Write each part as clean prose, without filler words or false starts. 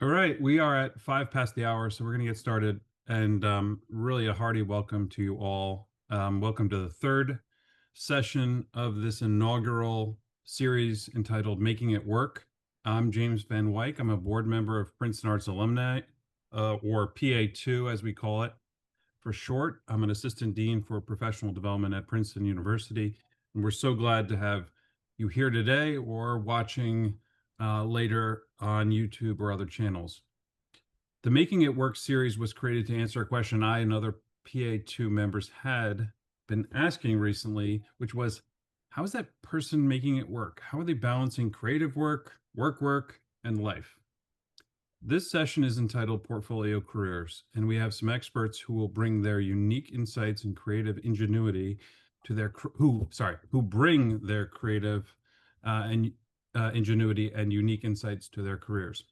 All right, we are at 5 past the hour, so we're going to get started. And really a hearty welcome to you all. Welcome to the third session of this inaugural series entitled Making It Work. I'm James Van Wyk. I'm a board member of Princeton Arts Alumni, or PA2 as we call it for short. I'm an assistant dean for professional development at Princeton University. And we're so glad to have you here today or watching later on YouTube or other channels. The Making It Work series was created to answer a question I and other PA2 members had been asking recently, which was, how is that person making it work? How are they balancing creative work, and life? This session is entitled Portfolio Careers, and we have some experts who will bring their unique insights and creative ingenuity to who bring their creative and ingenuity and unique insights to their careers.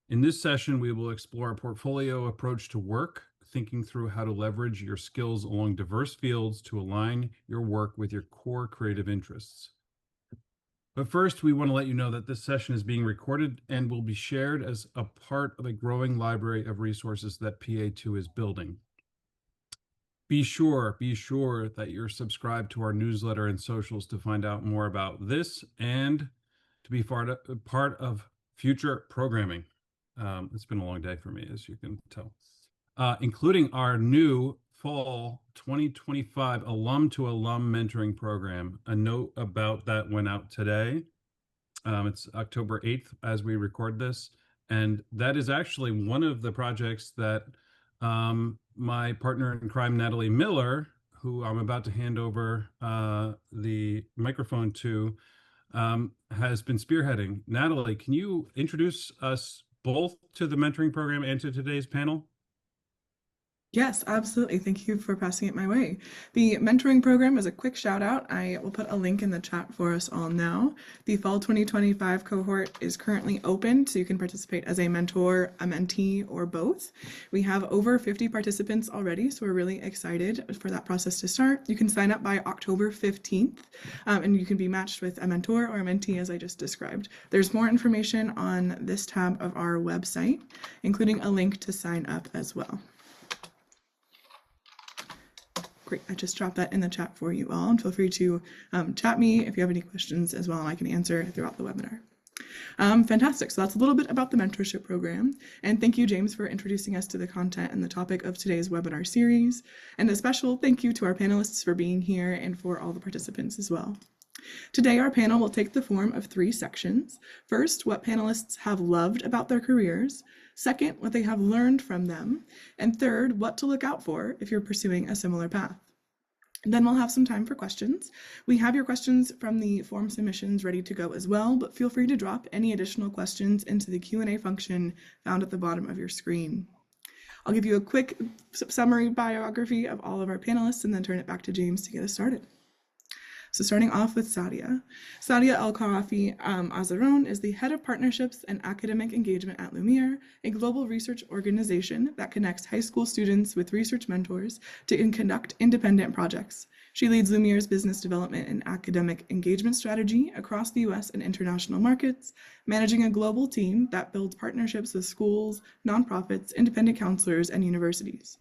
In this session, we will explore a portfolio approach to work, thinking through how to leverage your skills along diverse fields to align your work with your core creative interests. But first, we want to let you know that this session is being recorded and will be shared as a part of a growing library of resources that PA2 is building. Be sure that you're subscribed to our newsletter and socials to find out more about this and to be part of future programming. It's been a long day for me, as you can tell, including our new fall 2025 alum to alum mentoring program. A note about that went out today. It's October 8th as we record this. And that is actually one of the projects that my partner in crime, Natalie Miller, who I'm about to hand over the microphone to, has been spearheading. Natalie, can you introduce us both to the mentoring program and to today's panel? Yes, absolutely. Thank you for passing it my way. The mentoring program is a quick shout out. I will put a link in the chat for us all now. The fall 2025 cohort is currently open, so you can participate as a mentor, a mentee, or both. We have over 50 participants already, so we're really excited for that process to start. You can sign up by October 15th, and you can be matched with a mentor or a mentee, as I just described. There's more information on this tab of our website, including a link to sign up as well. Great, I just dropped that in the chat for you all, and feel free to chat me if you have any questions as well, and I can answer throughout the webinar. Fantastic, so that's a little bit about the mentorship program, and thank you, James, for introducing us to the content and the topic of today's webinar series, and a special thank you to our panelists for being here and for all the participants as well. Today, our panel will take the form of 3 sections. First, what panelists have loved about their careers. Second, what they have learned from them. And third, what to look out for if you're pursuing a similar path. Then we'll have some time for questions. We have your questions from the form submissions ready to go as well, but feel free to drop any additional questions into the Q&A function found at the bottom of your screen. I'll give you a quick summary biography of all of our panelists and then turn it back to James to get us started. So starting off with Sadia. Sadia El-Kharafi Azaron is the head of partnerships and academic engagement at Lumiere, a global research organization that connects high school students with research mentors to conduct independent projects. She leads Lumiere's business development and academic engagement strategy across the US and international markets, managing a global team that builds partnerships with schools, nonprofits, independent counselors, and universities.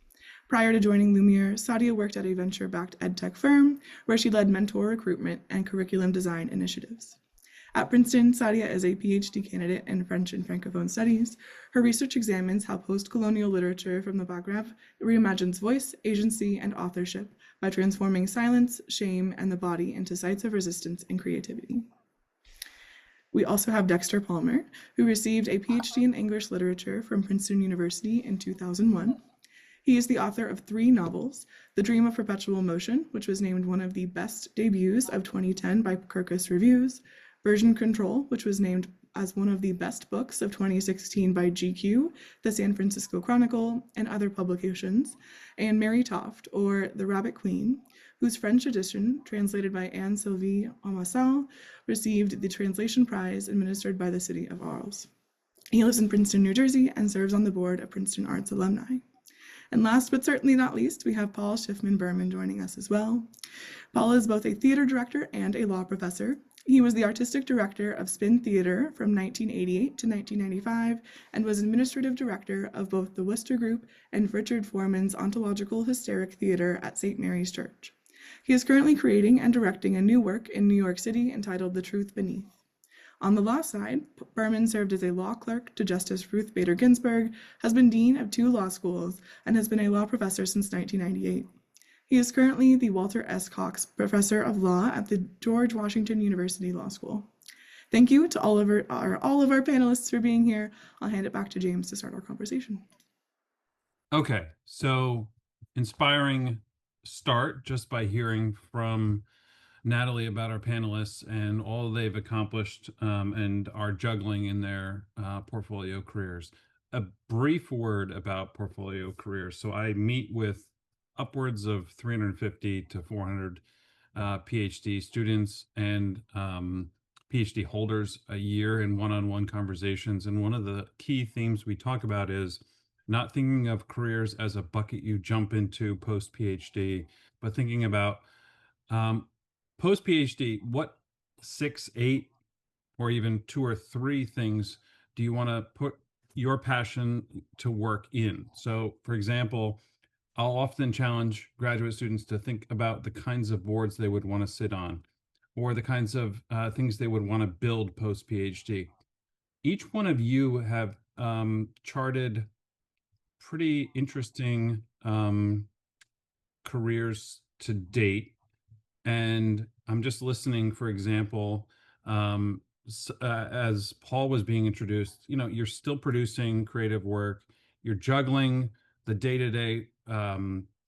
Prior to joining Lumiere, Sadia worked at a venture-backed edtech firm where she led mentor recruitment and curriculum design initiatives. At Princeton, Sadia is a PhD candidate in French and Francophone studies. Her research examines how post-colonial literature from the Maghreb reimagines voice, agency, and authorship by transforming silence, shame, and the body into sites of resistance and creativity. We also have Dexter Palmer, who received a PhD in English literature from Princeton University in 2001. He is the author of 3 novels, The Dream of Perpetual Motion, which was named one of the best debuts of 2010 by Kirkus Reviews, Version Control, which was named as one of the best books of 2016 by GQ, the San Francisco Chronicle, and other publications, and Mary Toft, or The Rabbit Queen, whose French edition, translated by Anne-Sylvie Amassal, received the Translation Prize administered by the City of Arles. He lives in Princeton, New Jersey, and serves on the board of Princeton Arts Alumni. And last but certainly not least, we have Paul Schiffman Berman joining us as well. Paul is both a theater director and a law professor. He was the artistic director of Spin Theater from 1988 to 1995 and was administrative director of both the Worcester Group and Richard Foreman's Ontological Hysteric Theater at St. Mary's Church. He is currently creating and directing a new work in New York City entitled The Truth Beneath. On the law side, Berman served as a law clerk to Justice Ruth Bader Ginsburg, has been dean of 2 law schools, and has been a law professor since 1998. He is currently the Walter S. Cox Professor of Law at the George Washington University Law School. Thank you to all of our panelists for being here. I'll hand it back to James to start our conversation. Okay, so inspiring start just by hearing from Natalie about our panelists and all they've accomplished and are juggling in their portfolio careers. A brief word about portfolio careers. So I meet with upwards of 350 to 400 PhD students and PhD holders a year in one-on-one conversations. And one of the key themes we talk about is not thinking of careers as a bucket you jump into post-PhD, but thinking about post PhD, what 6, 8, or even 2 or 3 things do you want to put your passion to work in? So, for example, I'll often challenge graduate students to think about the kinds of boards they would want to sit on, or the kinds of things they would want to build post PhD. Each one of you have charted pretty interesting careers to date. And I'm just listening, for example, as Paul was being introduced, you're still producing creative work. You're juggling the day-to-day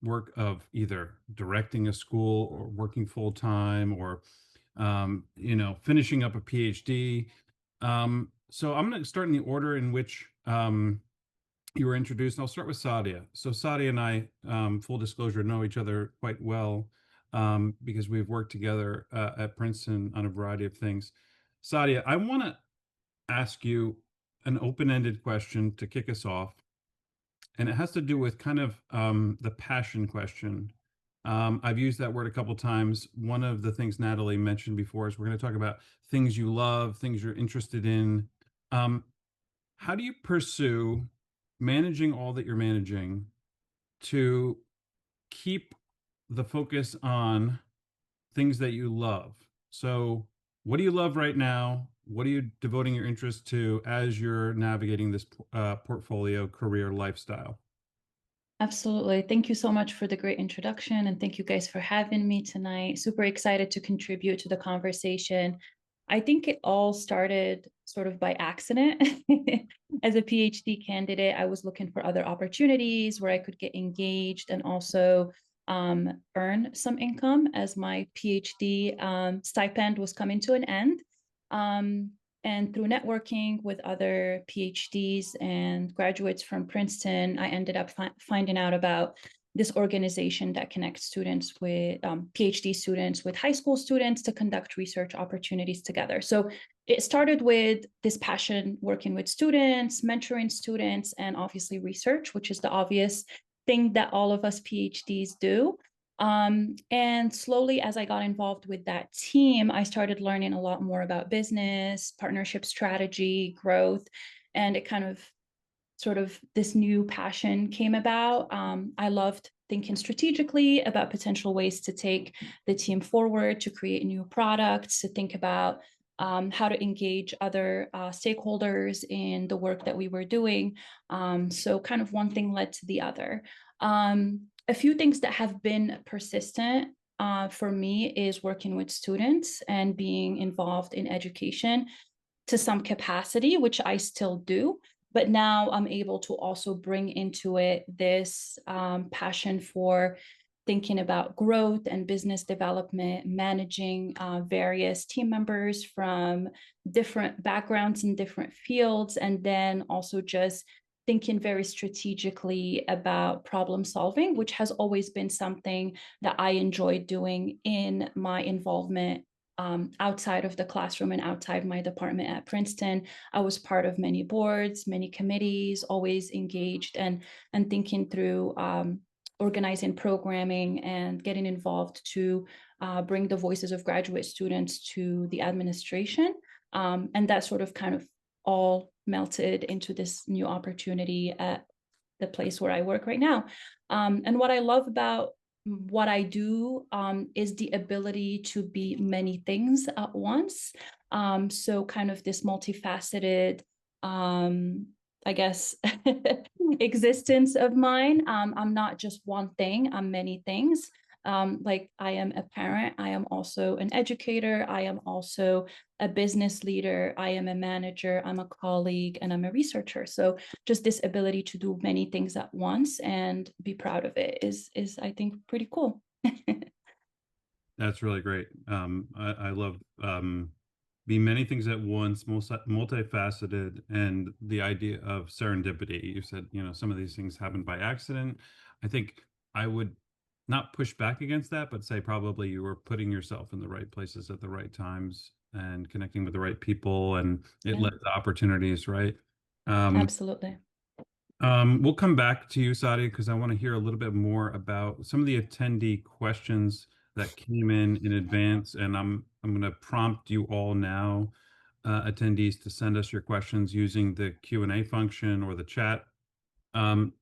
work of either directing a school or working full-time or, finishing up a PhD. So I'm going to start in the order in which you were introduced. I'll start with Sadia. So Sadia and I, full disclosure, know each other quite well because we've worked together at Princeton on a variety of things. Sadia, I want to ask you an open-ended question to kick us off, and it has to do with kind of the passion question. I've used that word a couple times. One of the things Natalie mentioned before is we're going to talk about things you love, things you're interested in. How do you pursue managing all that you're managing to keep the focus on things that you love? So what do you love right now? What are you devoting your interest to as you're navigating this portfolio career lifestyle? Absolutely. Thank you so much for the great introduction. And thank you guys for having me tonight. Super excited to contribute to the conversation. I think it all started sort of by accident. As a PhD candidate, I was looking for other opportunities where I could get engaged and also earn some income as my PhD stipend was coming to an end. And through networking with other PhDs and graduates from Princeton, I ended up finding out about this organization that connects students with PhD students with high school students to conduct research opportunities together. So it started with this passion working with students, mentoring students, and obviously research, which is the obvious thing that all of us PhDs do. And slowly, as I got involved with that team, I started learning a lot more about business, partnership strategy, growth, and it kind of sort of this new passion came about. I loved thinking strategically about potential ways to take the team forward, to create new products, to think about how to engage other stakeholders in the work that we were doing. So kind of one thing led to the other. A few things that have been persistent for me is working with students and being involved in education to some capacity, which I still do. But now I'm able to also bring into it this passion for thinking about growth and business development, managing various team members from different backgrounds in different fields, and then also just thinking very strategically about problem solving, which has always been something that I enjoyed doing in my involvement outside of the classroom and outside my department at Princeton. I was part of many boards, many committees, always engaged and thinking through organizing programming and getting involved to bring the voices of graduate students to the administration. And that sort of kind of all melted into this new opportunity at the place where I work right now. And what I love about what I do is the ability to be many things at once. So kind of this multifaceted, I guess, existence of mine. I'm not just one thing, I'm many things. Like I am a parent, I am also an educator, I am also a business leader, I am a manager, I'm a colleague, and I'm a researcher. So just this ability to do many things at once and be proud of it is I think pretty cool. That's really great. I love be many things at once, multifaceted, and the idea of serendipity. You said, some of these things happen by accident. I think I would not push back against that, but say probably you were putting yourself in the right places at the right times and connecting with the right people, and it Yeah, led to opportunities, right? Um, absolutely. we'll come back to you, Sadia, because I want to hear a little bit more about some of the attendee questions that came in advance, and I'm going to prompt you all now, attendees, to send us your questions using the Q&A function or the chat. Um,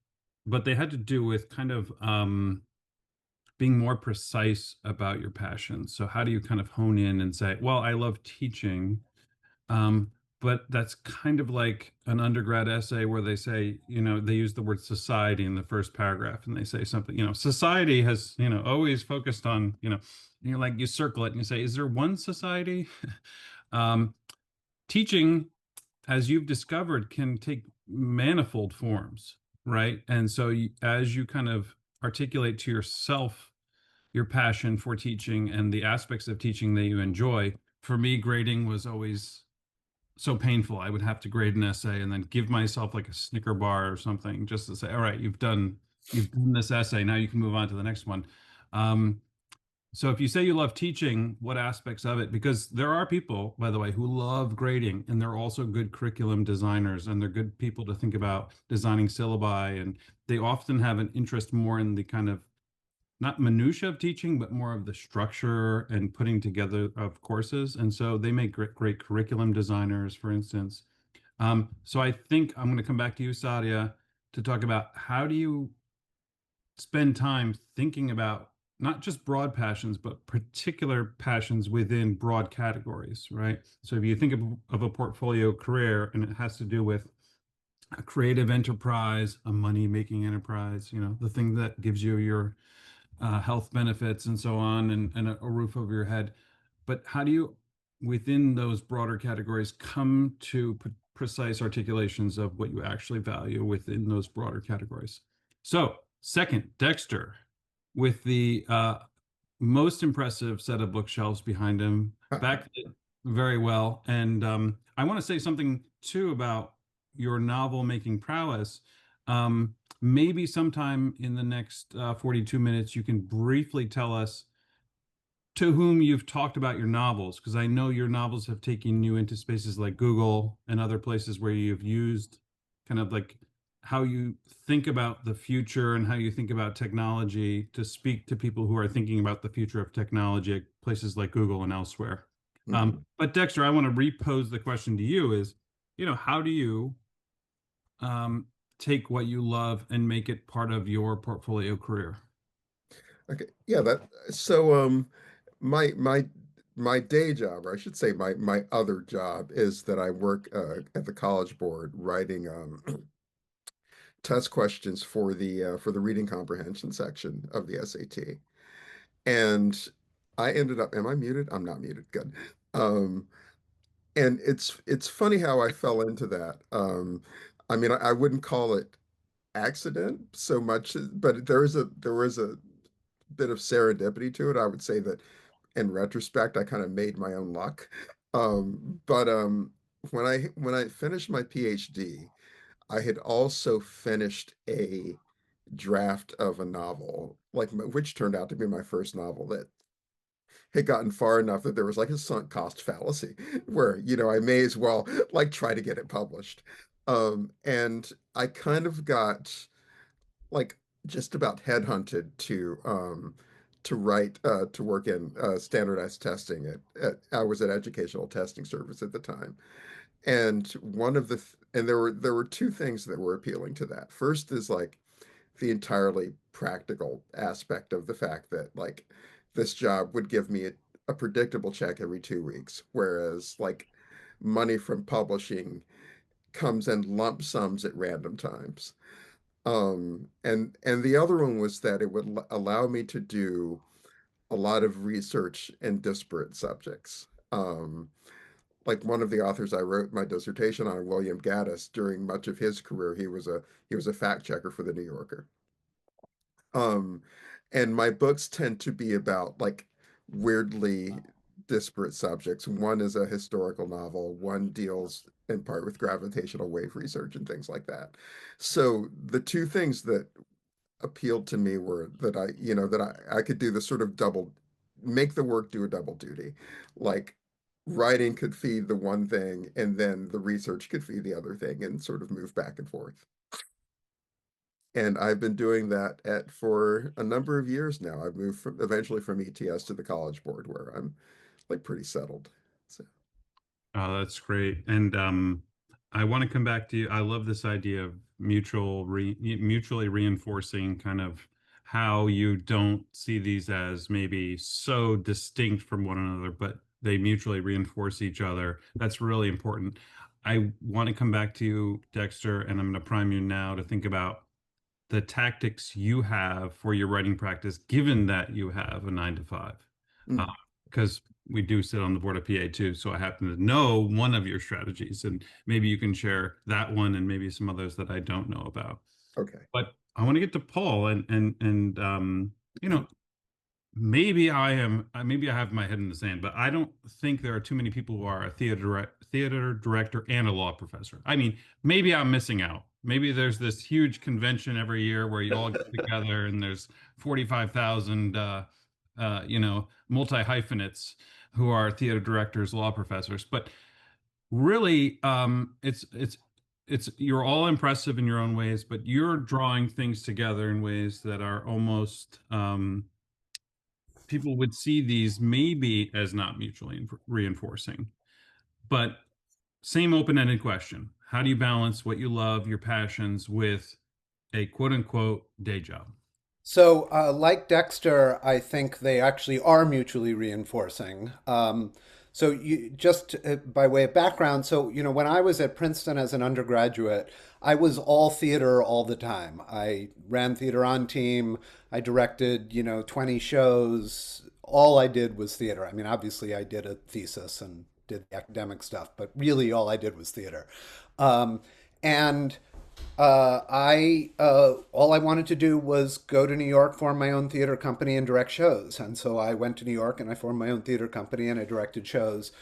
but they had to do with kind of being more precise about your passions. So how do you kind of hone in and say, well, I love teaching, um, but that's kind of like an undergrad essay where they say, they use the word society in the first paragraph and they say something, society has, always focused on, like you circle it and you say, is there one society? um, teaching, as you've discovered, can take manifold forms, right? And so as you kind of articulate to yourself your passion for teaching and the aspects of teaching that you enjoy, for me, grading was always so painful. I would have to grade an essay and then give myself like a Snicker bar or something just to say, all right, you've done this essay. Now you can move on to the next one. Um, so if you say you love teaching, what aspects of it? Because there are people, by the way, who love grading and they're also good curriculum designers and they're good people to think about designing syllabi. And they often have an interest more in the kind of not minutia of teaching, but more of the structure and putting together of courses. And so they make great curriculum designers, for instance. So I think I'm going to come back to you, Sadia, to talk about how do you spend time thinking about not just broad passions, but particular passions within broad categories, right? So if you think of a portfolio career and it has to do with a creative enterprise, a money-making enterprise, the thing that gives you your health benefits and so on, and a roof over your head. But how do you, within those broader categories, come to precise articulations of what you actually value within those broader categories? So, second, Dexter, with the most impressive set of bookshelves behind him, backed it very well. And I want to say something too about your novel making prowess. Maybe sometime in the next 42 minutes, you can briefly tell us to whom you've talked about your novels, because I know your novels have taken you into spaces like Google and other places where you've used kind of like how you think about the future and how you think about technology to speak to people who are thinking about the future of technology at places like Google and elsewhere. Mhm. But Dexter, I want to repose the question to you is, how do you take what you love and make it part of your portfolio career? Okay. Yeah, that so my day job, or I should say my other job, is that I work at the College Board writing test questions for the reading comprehension section of the SAT. And I ended up, am I muted? I'm not muted. Good. Um and it's funny how I fell into that. I mean, I wouldn't call it accident so much, but there was a bit of serendipity to it. I would say that in retrospect, I kind of made my own luck. But when I finished my PhD, I had also finished a draft of a novel, which turned out to be my first novel that had gotten far enough that there was like a sunk cost fallacy where, I may as well like try to get it published. And I kind of got like just about headhunted to write to work in standardized testing at I was at Educational Testing Service at the time. And one of the and there were two things that were appealing to that. First is like the entirely practical aspect of the fact that like this job would give me a predictable check every 2 weeks, whereas like money from publishing comes in lump sums at random times. And the other one was that it would allow me to do a lot of research in disparate subjects. Like one of the authors I wrote my dissertation on, William Gaddis, during much of his career, he was a fact checker for the New Yorker. Um, and my books tend to be about like weirdly disparate subjects. One is a historical novel, one deals in part with gravitational wave research and things like that. So the two things that appealed to me were that I could do the sort of make the work do a double duty. Like writing could feed the one thing and then the research could feed the other thing and sort of move back and forth. And I've been doing that for a number of years now. I've moved eventually from ETS to the College Board where I'm like pretty settled. So Oh, that's great. And I want to come back to you. I love this idea of mutually reinforcing, kind of how you don't see these as maybe so distinct from one another, but they mutually reinforce each other. That's really important. I want to come back to you, Dexter, and I'm going to prime you now to think about the tactics you have for your writing practice, given that you have a 9 to 5. mm, Because we do sit on the board of PA too, so I happen to know one of your strategies, and maybe you can share that one and maybe some others that I don't know about. okay. But I want to get to Paul, and you know, maybe I have my head in the sand, but I don't think there are too many people who are a theater director and a law professor. I mean, maybe I'm missing out. Maybe there's this huge convention every year where you all get together and there's 45,000 multi hyphenates who are theater directors, law professors. But really, it's you're all impressive in your own ways, but you're drawing things together in ways that are almost people would see these maybe as not mutually reinforcing. But same open-ended question: how do you balance what you love, your passions, with a quote unquote day job? So, like Dexter, I think they actually are mutually reinforcing. So, just by way of background, so when I was at Princeton as an undergraduate, I was all theater all the time. I ran theater on team. I directed, 20 shows. All I did was theater. I mean, obviously, I did a thesis and did the academic stuff, but really all I did was theater. And I all I wanted to do was go to New York, form my own theater company, and direct shows. And so I went to New York and I formed my own theater company and I directed shows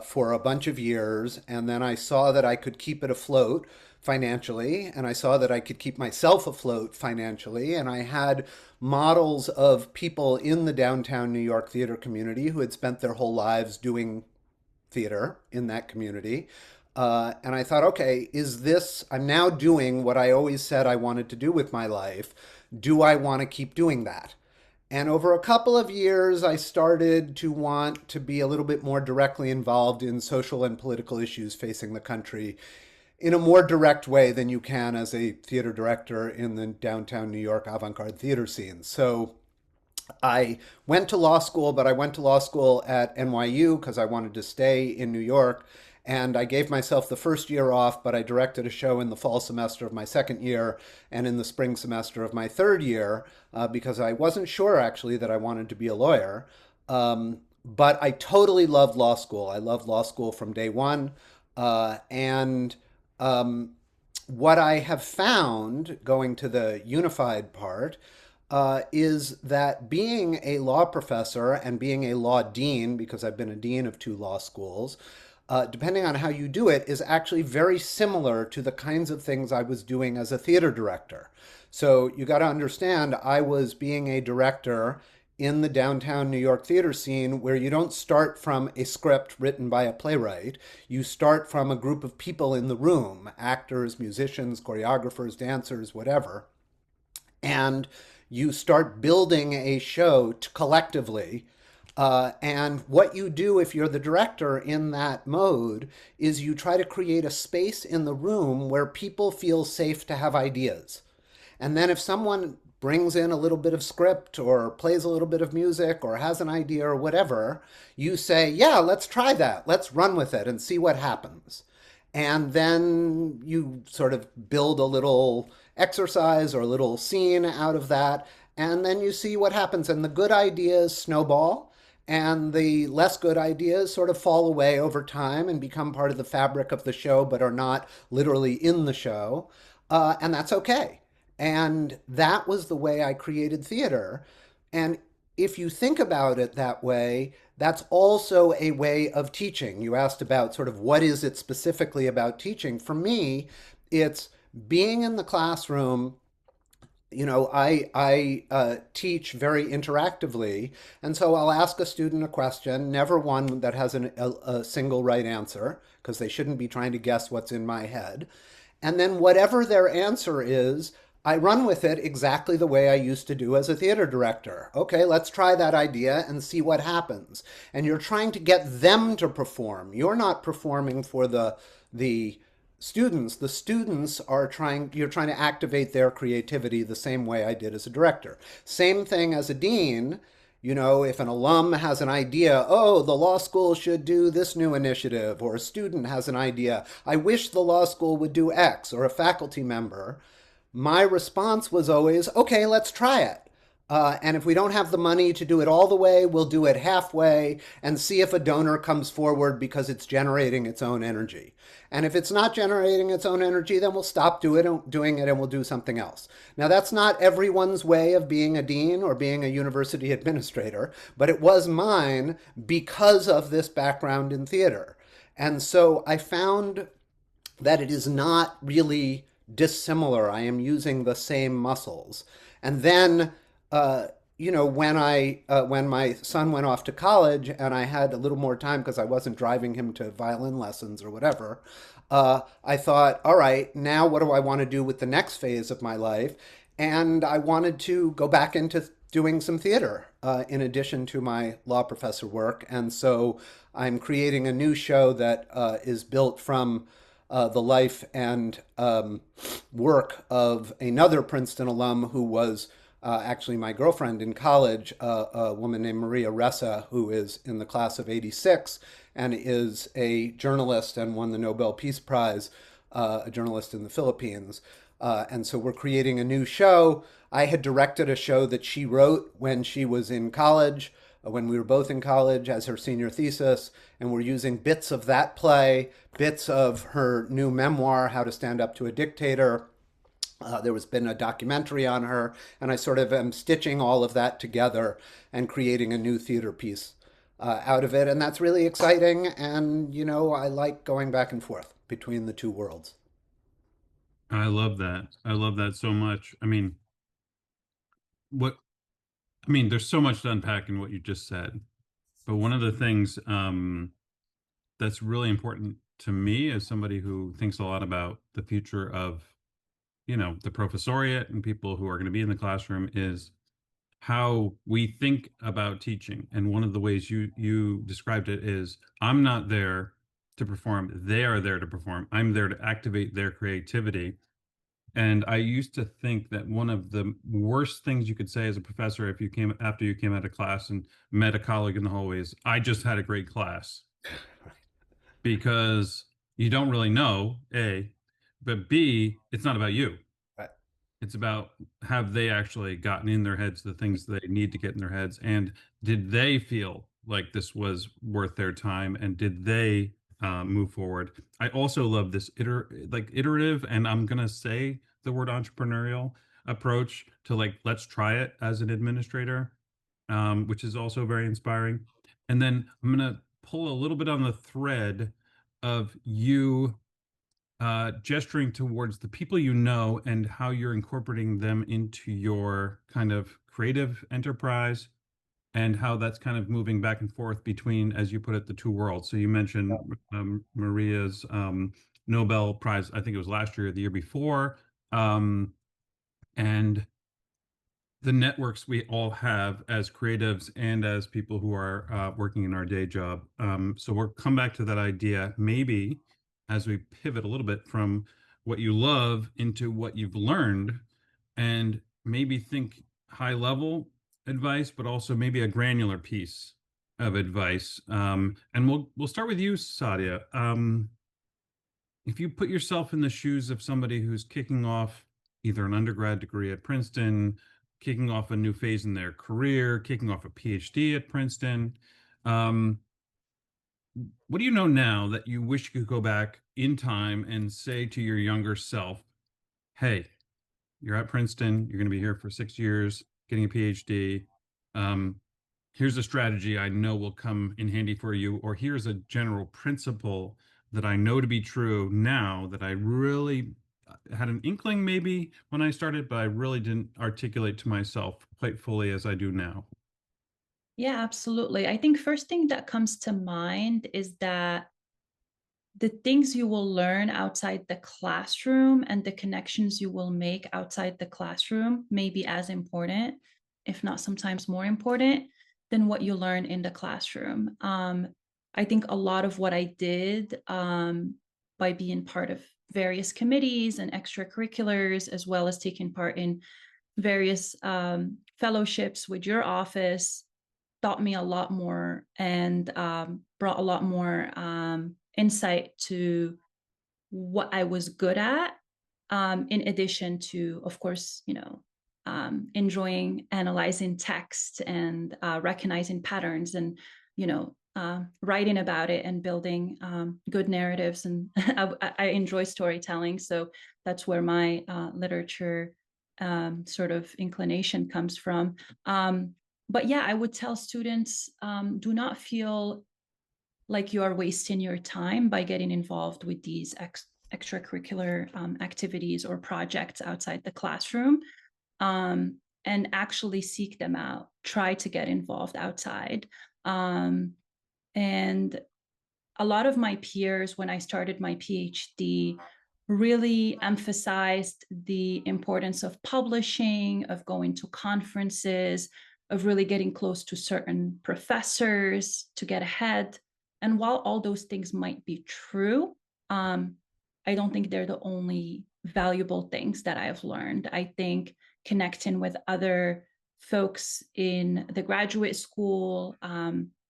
for a bunch of years. And then I saw that I could keep it afloat financially, and I saw that I could keep myself afloat financially. And I had models of people in the downtown New York theater community who had spent their whole lives doing theater in that community. And I thought, okay, I'm now doing what I always said I wanted to do with my life. Do I want to keep doing that? And over a couple of years, I started to want to be a little bit more directly involved in social and political issues facing the country in a more direct way than you can as a theater director in the downtown New York avant-garde theater scene. So I went to law school, but I went to law school at NYU because I wanted to stay in New York. And I gave myself the first year off, but I directed a show in the fall semester of my second year and in the spring semester of my third year because I wasn't sure actually that I wanted to be a lawyer. But I totally loved law school. I loved law school from day one. And what I have found, going to the unified part, is that being a law professor and being a law dean, because I've been a dean of 2 law schools, depending on how you do it, is actually very similar to the kinds of things I was doing as a theater director. So you got to understand, I was being a director in the downtown New York theater scene where you don't start from a script written by a playwright. You start from a group of people in the room, actors, musicians, choreographers, dancers, whatever. And you start building a show collectively. And what you do if you're the director in that mode is you try to create a space in the room where people feel safe to have ideas. And then if someone brings in a little bit of script or plays a little bit of music or has an idea or whatever, you say, yeah, let's try that. Let's run with it and see what happens. And then you sort of build a little exercise or a little scene out of that. And then you see what happens. And the good ideas snowball, and the less good ideas sort of fall away over time and become part of the fabric of the show, but are not literally in the show. And that's okay. And that was the way I created theater. And if you think about it that way, that's also a way of teaching. You asked about sort of what is it specifically about teaching. For me, it's being in the classroom. I teach very interactively, and so I'll ask a student a question, never one that has a single right answer, because they shouldn't be trying to guess what's in my head. And then whatever their answer is, I run with it exactly the way I used to do as a theater director. Okay, let's try that idea and see what happens. And you're trying to get them to perform. You're not performing for the students. The students are you're trying to activate their creativity the same way I did as a director. Same thing as a dean. If an alum has an idea, oh, the law school should do this new initiative, or a student has an idea, I wish the law school would do X, or a faculty member, my response was always, okay, let's try it. And if we don't have the money to do it all the way, we'll do it halfway and see if a donor comes forward because it's generating its own energy. And if it's not generating its own energy, then we'll stop doing it and we'll do something else. Now, that's not everyone's way of being a dean or being a university administrator, but it was mine because of this background in theater. And so I found that it is not really dissimilar. I am using the same muscles. And then, when my son went off to college and I had a little more time because I wasn't driving him to violin lessons or whatever, I thought, all right, now what do I want to do with the next phase of my life? And I wanted to go back into doing some theater in addition to my law professor work. And so I'm creating a new show that is built from the life and work of another Princeton alum who was actually my girlfriend in college, a woman named Maria Ressa, who is in the class of '86 and is a journalist and won the Nobel Peace Prize, a journalist in the Philippines. And so we're creating a new show. I had directed a show that she wrote when she was in college, when we were both in college, as her senior thesis, and we're using bits of that play, bits of her new memoir, How to Stand Up to a Dictator. There was been a documentary on her, and I sort of am stitching all of that together and creating a new theater piece out of it. And that's really exciting. And, I like going back and forth between the two worlds. I love that. I love that so much. What there's so much to unpack in what you just said. But one of the things that's really important to me as somebody who thinks a lot about the future of, the professoriate and people who are going to be in the classroom is how we think about teaching. And one of the ways you described it is, I'm not there to perform. They are there to perform. I'm there to activate their creativity. And I used to think that one of the worst things you could say as a professor after you came out of class and met a colleague in the hallway is, I just had a great class, because you don't really know, A, but B, it's not about you. Right. It's about, have they actually gotten in their heads the things they need to get in their heads, and did they feel like this was worth their time, and did they move forward? I also love this iterative, and I'm gonna say the word entrepreneurial approach to, let's try it as an administrator, which is also very inspiring. And then I'm gonna pull a little bit on the thread of you gesturing towards the people and how you're incorporating them into your kind of creative enterprise. and how that's kind of moving back and forth between, as you put it, the two worlds. So you mentioned Maria's Nobel Prize, I think it was last year or the year before, and the networks we all have as creatives and as people who are working in our day job. So we'll come back to that idea maybe as we pivot a little bit from what you love into what you've learned, and maybe think high level advice, but also maybe a granular piece of advice. And we'll start with you, Sadia. If you put yourself in the shoes of somebody who's kicking off either an undergrad degree at Princeton, kicking off a new phase in their career, kicking off a PhD at Princeton, um, what do you know now that you wish you could go back in time and say to your younger self, hey, you're at Princeton, you're going to be here for 6 years, getting a PhD. Um, here's a strategy I know will come in handy for you, or here's a general principle that I know to be true now that I really had an inkling maybe when I started, but I really didn't articulate to myself quite fully as I do now. Yeah, absolutely. I think first thing that comes to mind is that the things you will learn outside the classroom and the connections you will make outside the classroom may be as important, if not sometimes more important, than what you learn in the classroom. I think a lot of what I did by being part of various committees and extracurriculars, as well as taking part in various fellowships with your office, taught me a lot more and brought a lot more insight to what I was good at, in addition to, of course, enjoying analyzing text and recognizing patterns and, writing about it and building good narratives. And I enjoy storytelling. So that's where my literature sort of inclination comes from. But yeah, I would tell students, do not feel like you are wasting your time by getting involved with these extracurricular activities or projects outside the classroom, and actually seek them out. Try to get involved outside. And a lot of my peers, when I started my PhD, really emphasized the importance of publishing, of going to conferences, of really getting close to certain professors to get ahead. And while all those things might be true, I don't think they're the only valuable things that I've learned. I think connecting with other folks in the graduate school,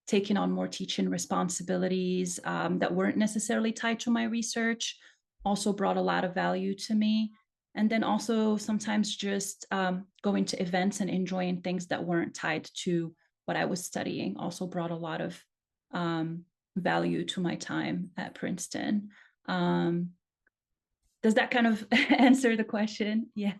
taking on more teaching responsibilities that weren't necessarily tied to my research also brought a lot of value to me. And then also sometimes just going to events and enjoying things that weren't tied to what I was studying also brought a lot of value to my time at Princeton. Does that kind of answer the question? Yeah.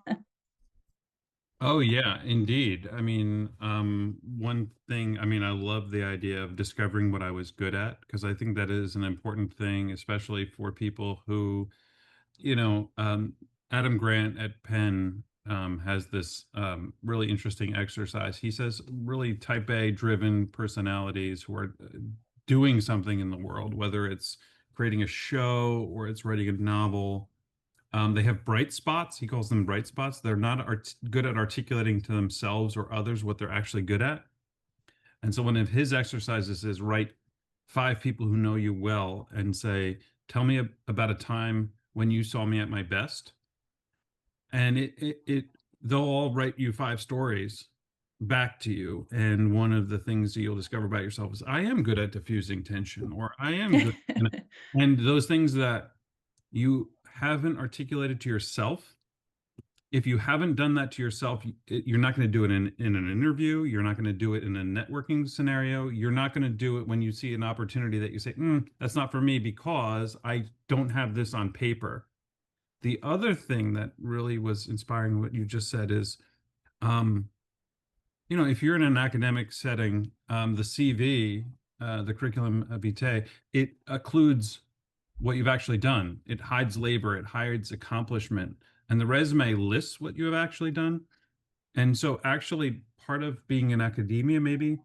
Oh yeah, indeed. I mean, one thing, I mean, I love the idea of discovering what I was good at because I think that is an important thing, especially for people who, you know, Adam Grant at Penn has this really interesting exercise. He says really type A driven personalities who are doing something in the world, whether it's creating a show or it's writing a novel. They have bright spots. He calls them bright spots. They're not good at articulating to themselves or others what they're actually good at. And so one of his exercises is write 5 people who know you well and say, tell me about a time when you saw me at my best. And they'll all write you 5 stories back to you. And one of the things that you'll discover about yourself is, I am good at diffusing tension, or I am good. And those things that you haven't articulated to yourself, if you haven't done that to yourself, you're not going to do it in an interview. You're not going to do it in a networking scenario. You're not going to do it when you see an opportunity that you say, that's not for me because I don't have this on paper. The other thing that really was inspiring what you just said is, if you're in an academic setting, the CV, the curriculum vitae, it includes what you've actually done. It hides labor, it hides accomplishment, and the resume lists what you have actually done. And so actually part of being in academia, maybe,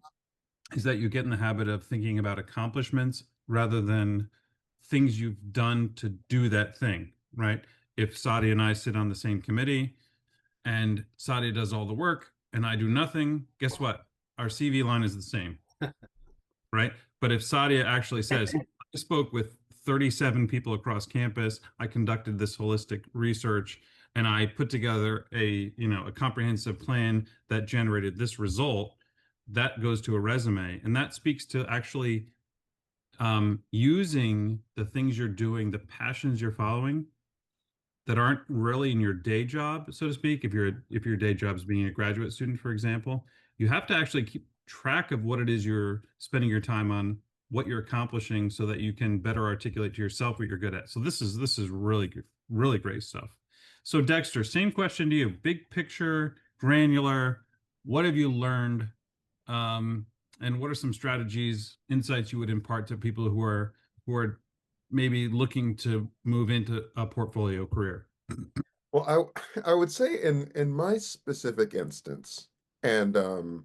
is that you get in the habit of thinking about accomplishments rather than things you've done to do that thing, right? If Sadia and I sit on the same committee and Sadia does all the work and I do nothing, guess what? Our CV line is the same, right? But if Sadia actually says, I spoke with 37 people across campus, I conducted this holistic research, and I put together a comprehensive plan that generated this result, that goes to a resume. And that speaks to actually using the things you're doing, the passions you're following that aren't really in your day job, so to speak. If your day job is being a graduate student, for example, you have to actually keep track of what it is you're spending your time on, what you're accomplishing, so that you can better articulate to yourself what you're good at. So this is really good, really great stuff. So Dexter, same question to you. Big picture, granular. What have you learned? Um, and what are some strategies, insights you would impart to people who are maybe looking to move into a portfolio career? Well, I would say in my specific instance, and the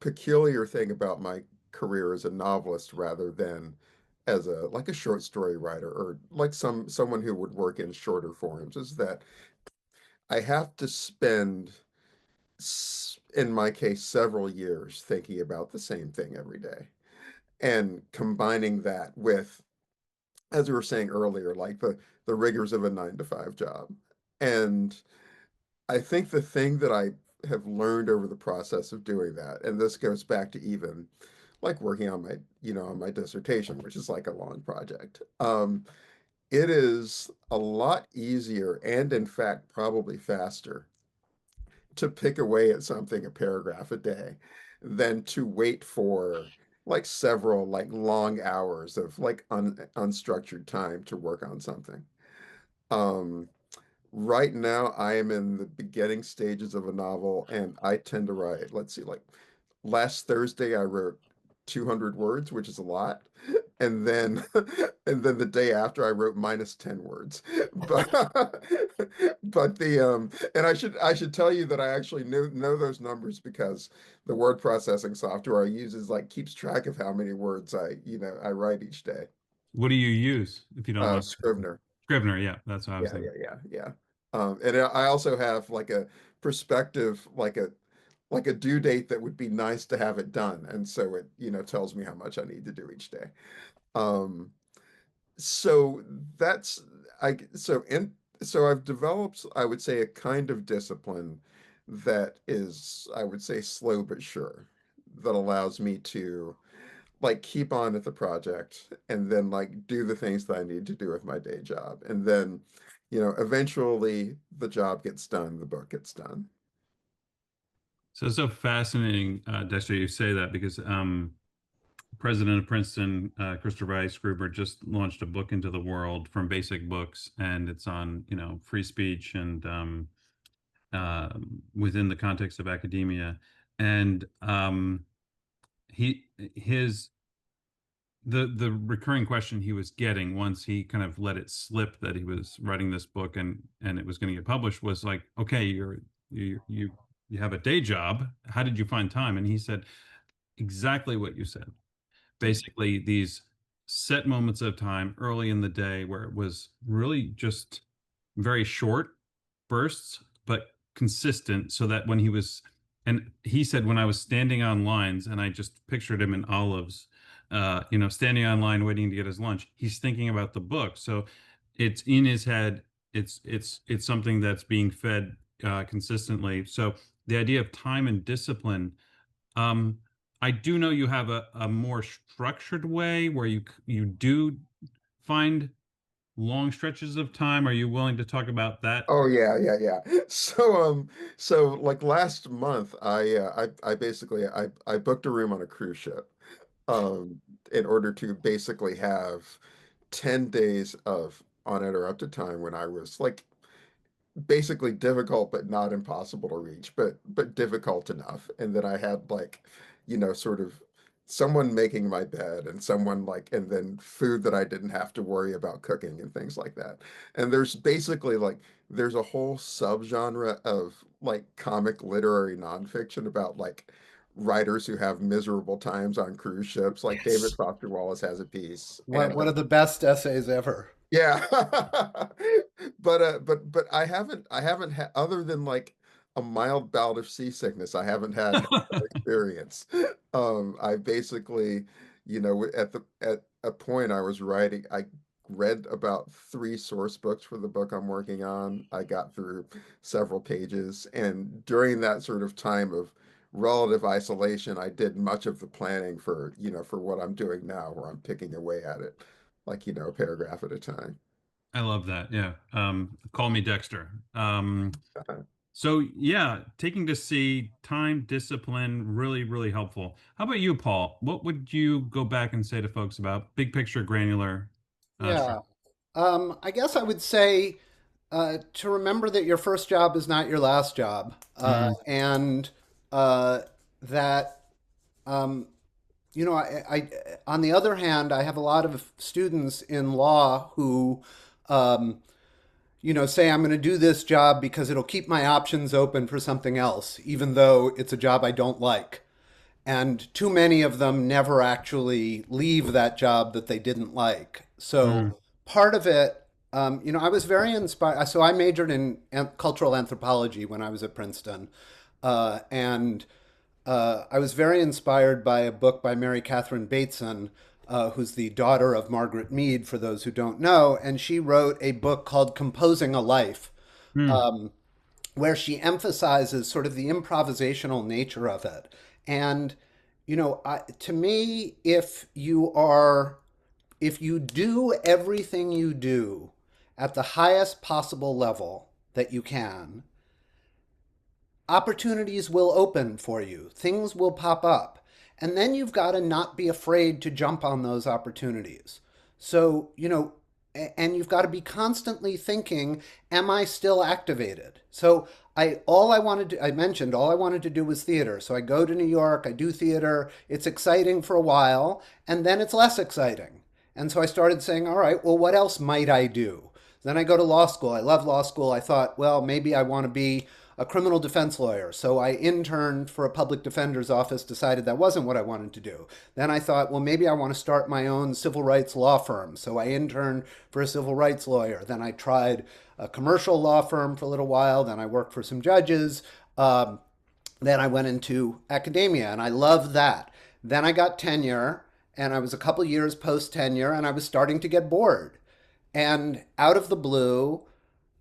peculiar thing about my career as a novelist rather than as a like a short story writer or like someone who would work in shorter forms is that I have to spend in my case several years thinking about the same thing every day and combining that with, as we were saying earlier, like the rigors of a 9 to 5 job. And I think the thing that I have learned over the process of doing that, and this goes back to even like working on my dissertation, which is like a long project. It is a lot easier and in fact probably faster to pick away at something a paragraph a day than to wait for like several like long hours of like unstructured time to work on something. Um, right now I am in the beginning stages of a novel and I tend to write, let's see, like last Thursday I wrote 200 words, which is a lot. And then and then the day after I wrote minus 10 words. But but the and I should tell you that I actually know those numbers because the word processing software I use is like keeps track of how many words I write each day. What do you use, if you don't mind? Scrivener. Scrivener, yeah, that's what I was Yeah, thinking. yeah, yeah, yeah. And I also have like a perspective, like a due date that would be nice to have it done, and so it tells me how much I need to do each day. Um, so that's I so in so I've developed, I would say, a kind of discipline that is, I would say, slow but sure, that allows me to like keep on at the project and then like do the things that I need to do with my day job. And then, eventually the job gets done, the book gets done. So it's so fascinating, Dexter, you say that because president of Princeton, Christopher Rice Gruber, just launched a book into the world from basic books, and it's on, free speech and uh, within the context of academia. And he his the recurring question he was getting once he kind of let it slip that he was writing this book and it was going to get published was like, okay, you have a day job. How did you find time? And he said exactly what you said. Basically, these set moments of time early in the day where it was really just very short bursts, but consistent, so that when he was, and he said, when I was standing on lines and I just pictured him in olives, standing on line waiting to get his lunch, he's thinking about the book. So it's in his head. It's something that's being fed consistently. So the idea of time and discipline, um, I do know you have a more structured way where you do find long stretches of time. Are you willing to talk about that? Oh yeah, yeah, yeah. So like last month, I basically I booked a room on a cruise ship, in order to basically have 10 days of uninterrupted time when I was like basically difficult but not impossible to reach, but difficult enough. And then I had like, sort of someone making my bed and someone like and then food that I didn't have to worry about cooking and things like that. And there's basically like there's a whole subgenre of like comic literary nonfiction about like writers who have miserable times on cruise ships. Like David Yes. Foster Wallace has a piece, One and one of the best essays ever. yeah, but I haven't had, other than like a mild bout of seasickness, I haven't had that experience. I basically, at a point I was writing, I read about three source books for the book I'm working on. I got through several pages, and during that sort of time of relative isolation, I did much of the planning for what I'm doing now, where I'm picking away at it, like, a paragraph at a time. I love that. Yeah. Call me Dexter. Uh, So yeah, taking to see time, discipline, really, really helpful. How about you, Paul? What would you go back and say to folks about big picture granular Yeah. strategy? I guess I would say to remember that your first job is not your last job, Mm, and that um, I on the other hand, I have a lot of students in law who, um, say I'm going to do this job because it'll keep my options open for something else, even though it's a job I don't like. And too many of them never actually leave that job that they didn't like. So mm, part of it, I was very inspired. So I majored in cultural anthropology when I was at Princeton. And I was very inspired by a book by Mary Catherine Bateson, who's the daughter of Margaret Mead, for those who don't know. And she wrote a book called Composing a Life, mm. where she emphasizes sort of the improvisational nature of it. And, to me, if you do everything you do at the highest possible level that you can, opportunities will open for you, things will pop up. And then you've got to not be afraid to jump on those opportunities. So, and you've got to be constantly thinking, am I still activated? So I mentioned all I wanted to do was theater. So I go to New York, I do theater, it's exciting for a while, and then it's less exciting. And so I started saying, all right, well, what else might I do? Then I go to law school. I love law school. I thought, well, maybe I want to be a criminal defense lawyer. So I interned for a public defender's office, decided that wasn't what I wanted to do. Then I thought, well, maybe I want to start my own civil rights law firm. So I interned for a civil rights lawyer. Then I tried a commercial law firm for a little while. Then I worked for some judges. Then I went into academia and I loved that. Then I got tenure and I was a couple years post tenure and I was starting to get bored. And out of the blue,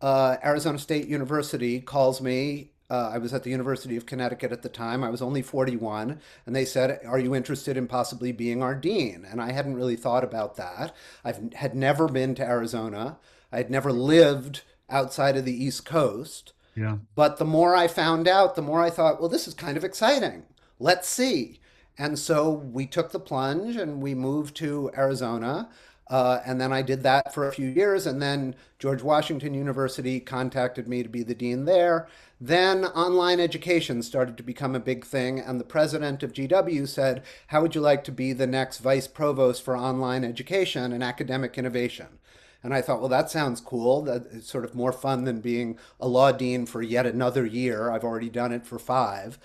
Arizona State University calls me. I was at the University of Connecticut at the time. I was only 41. And they said, are you interested in possibly being our dean? And I hadn't really thought about that. I had never been to Arizona. I had never lived outside of the East Coast. Yeah. But the more I found out, the more I thought, well, this is kind of exciting. Let's see. And so we took the plunge and we moved to Arizona. And then I did that for a few years. And then George Washington University contacted me to be the dean there. Then online education started to become a big thing. And the president of GW said, how would you like to be the next vice provost for online education and academic innovation? And I thought, well, that sounds cool. That's sort of more fun than being a law dean for yet another year. I've already done it for 5.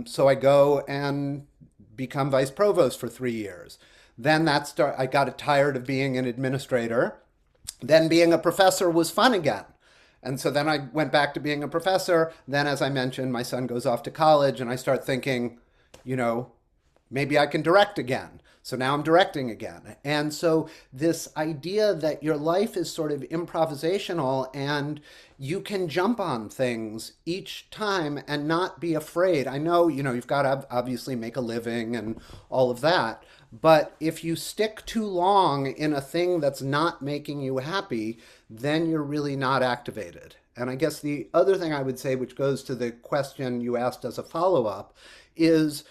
So I go and become vice provost for 3 years. Then I got tired of being an administrator. Then being a professor was fun again. And so then I went back to being a professor. Then, as I mentioned, my son goes off to college, and I start thinking, you know, maybe I can direct again. So now I'm directing again. And so this idea that your life is sort of improvisational and you can jump on things each time and not be afraid. I know, you've got to obviously make a living and all of that. But if you stick too long in a thing that's not making you happy, then you're really not activated. And I guess the other thing I would say, which goes to the question you asked as a follow up, is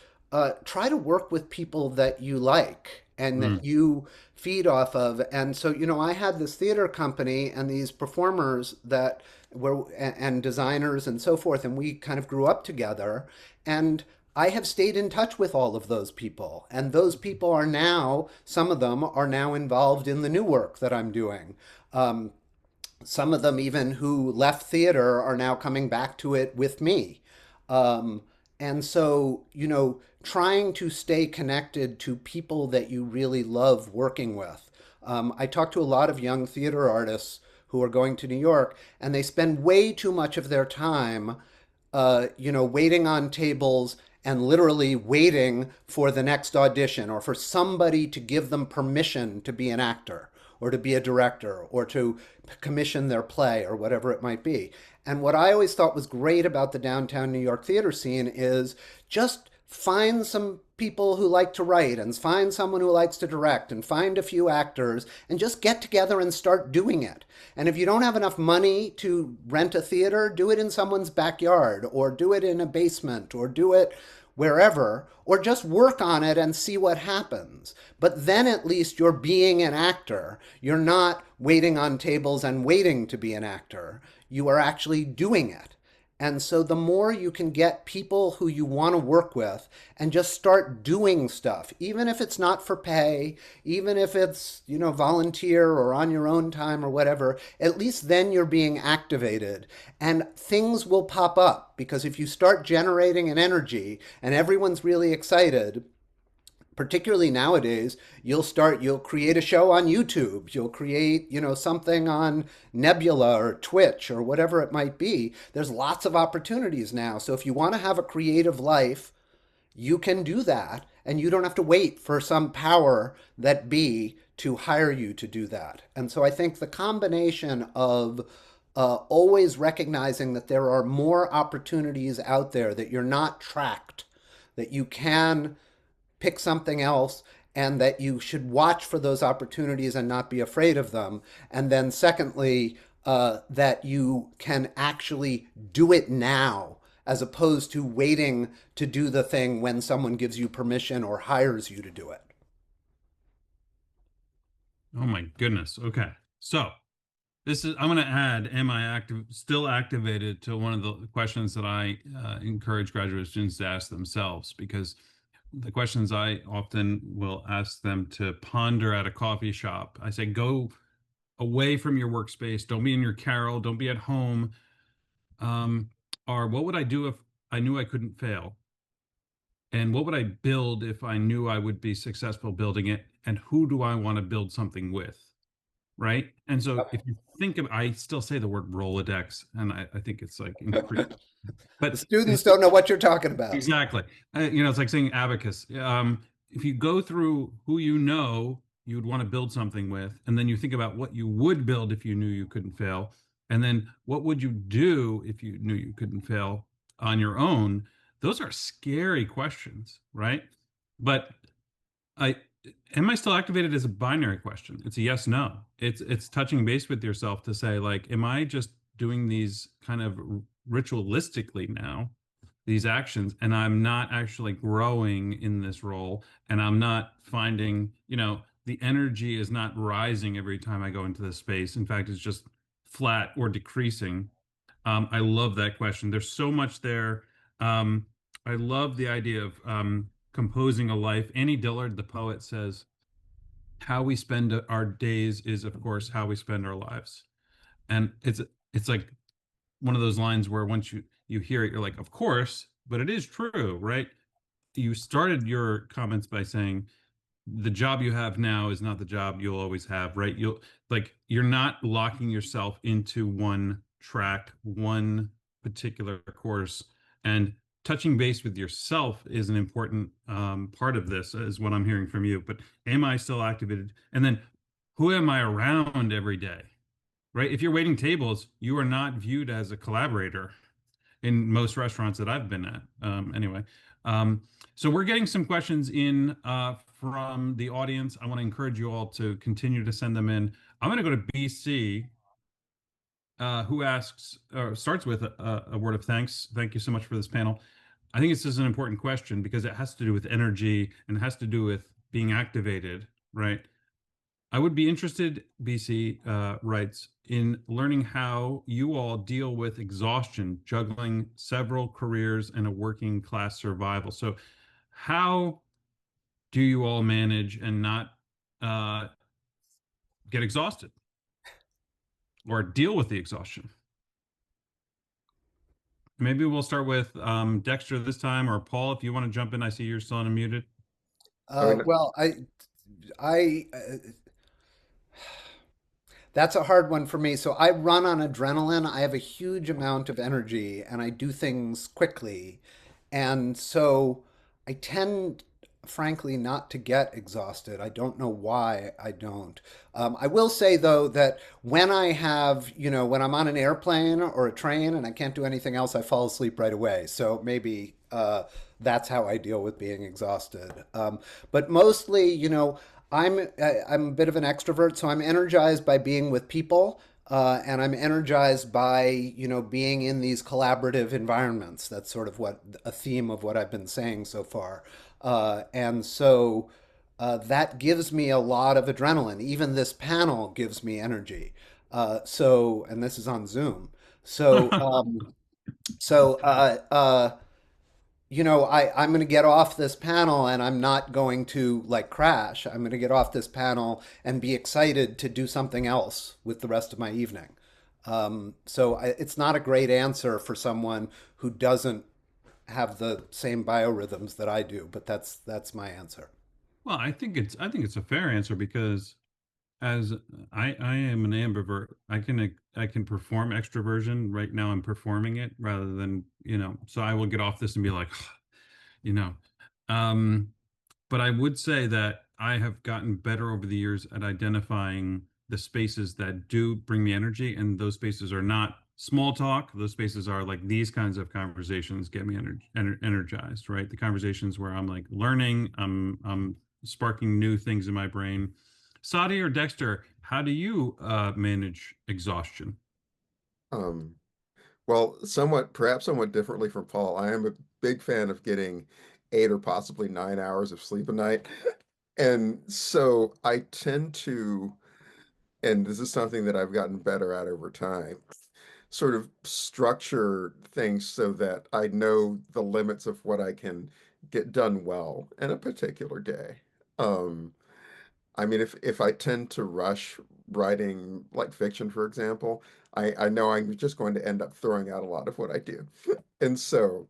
try to work with people that you like and Mm, that you feed off of. And so, I had this theater company and these performers that were, and designers and so forth, and we kind of grew up together. And I have stayed in touch with all of those people. And those people are now, some of them are now involved in the new work that I'm doing. Some of them, even who left theater, are now coming back to it with me. Um, and so, trying to stay connected to people that you really love working with. I talk to a lot of young theater artists who are going to New York, and they spend way too much of their time waiting on tables and literally waiting for the next audition or for somebody to give them permission to be an actor or to be a director or to commission their play or whatever it might be. And what I always thought was great about the downtown New York theater scene is just find some people who like to write and find someone who likes to direct and find a few actors and just get together and start doing it. And if you don't have enough money to rent a theater, do it in someone's backyard or do it in a basement or do it wherever, or just work on it and see what happens. But then at least you're being an actor. You're not waiting on tables and waiting to be an actor. You are actually doing it. And so the more you can get people who you want to work with and just start doing stuff, even if it's not for pay, even if it's, volunteer or on your own time or whatever, at least then you're being activated and things will pop up. Because if you start generating an energy and everyone's really excited, particularly nowadays, you'll create a show on YouTube, you'll create, something on Nebula or Twitch or whatever it might be. There's lots of opportunities now. So if you want to have a creative life, you can do that and you don't have to wait for some power that be to hire you to do that. And so I think the combination of always recognizing that there are more opportunities out there, that you're not tracked, that you can pick something else, and that you should watch for those opportunities and not be afraid of them. And then, secondly, that you can actually do it now as opposed to waiting to do the thing when someone gives you permission or hires you to do it. Oh my goodness. Okay. So I'm going to add, am I still activated, to one of the questions that I encourage graduate students to ask themselves, because the questions I often will ask them to ponder at a coffee shop. I say, go away from your workspace. Don't be in your carrel. Don't be at home. Or what would I do if I knew I couldn't fail? And what would I build if I knew I would be successful building it? And who do I want to build something with? Right. And so if you think of, I still say the word Rolodex, and I think it's like increased, The but students don't know what you're talking about. exactly. It's like saying abacus. If you go through who you would want to build something with, and then you think about what you would build if you knew you couldn't fail, and then what would you do if you knew you couldn't fail on your own, those are scary questions, right? But I am I still activated as a binary question. It's a yes, no. It's touching base with yourself to say, like, am I just doing these kind of ritualistically now, these actions, and I'm not actually growing in this role, and I'm not finding, the energy is not rising every time I go into this space. In fact, it's just flat or decreasing. I love that question. There's so much there. I love the idea of composing a life. Annie Dillard, the poet, says, "How we spend our days is, of course, how we spend our lives." And it's like one of those lines where once you hear it, you're like, "Of course," but it is true, right? You started your comments by saying the job you have now is not the job you'll always have, right? You're not locking yourself into one track, one particular course, and touching base with yourself is an important part of this, is what I'm hearing from you. But am I still activated? And then who am I around every day, right? If you're waiting tables, you are not viewed as a collaborator in most restaurants that I've been at. Anyway, so we're getting some questions in from the audience. I want to encourage you all to continue to send them in. I'm going to go to BC, who asks, or starts with a word of thanks. Thank you so much for this panel. I think this is an important question because it has to do with energy and it has to do with being activated, right? I would be interested, BC writes, in learning how you all deal with exhaustion, juggling several careers and a working class survival. So how do you all manage and not get exhausted? or deal with the exhaustion? Maybe we'll start with Dexter this time, or Paul, if you want to jump in. I see you're still unmuted. I mean, Well, I, that's a hard one for me. So I run on adrenaline. I have a huge amount of energy and I do things quickly. And so I tend, frankly, not to get exhausted. I don't know why I don't. I will say, though, that when I have, when I'm on an airplane or a train and I can't do anything else, I fall asleep right away. So maybe that's how I deal with being exhausted. But mostly, I'm a bit of an extrovert, so I'm energized by being with people, and I'm energized by being in these collaborative environments. That's sort of what a theme of what I've been saying so far, and so that gives me a lot of adrenaline. Even this panel gives me energy. And this is on Zoom. So so I'm going to get off this panel and I'm not going to like crash. I'm going to get off this panel and be excited to do something else with the rest of my evening. It's not a great answer for someone who doesn't have the same biorhythms that I do, but that's my answer. Well, I think it's a fair answer because as I am an ambivert, I can perform extroversion. Right now I'm performing it rather than, so I will get off this and be like, you know. Um, but I would say that I have gotten better over the years at identifying the spaces that do bring me energy, and those spaces are not small talk. Those spaces are like these kinds of conversations get me energized, right? The conversations where I'm like learning, I'm sparking new things in my brain. Sadi or Dexter, how do you manage exhaustion? um, well, perhaps somewhat differently from Paul. I am a big fan of getting 8 or possibly 9 hours of sleep a night. And so I tend to, and this is something that I've gotten better at over time, sort of structure things so that I know the limits of what I can get done well in a particular day. Um, I mean, if I tend to rush writing like fiction, for example, I know I'm just going to end up throwing out a lot of what I do. And so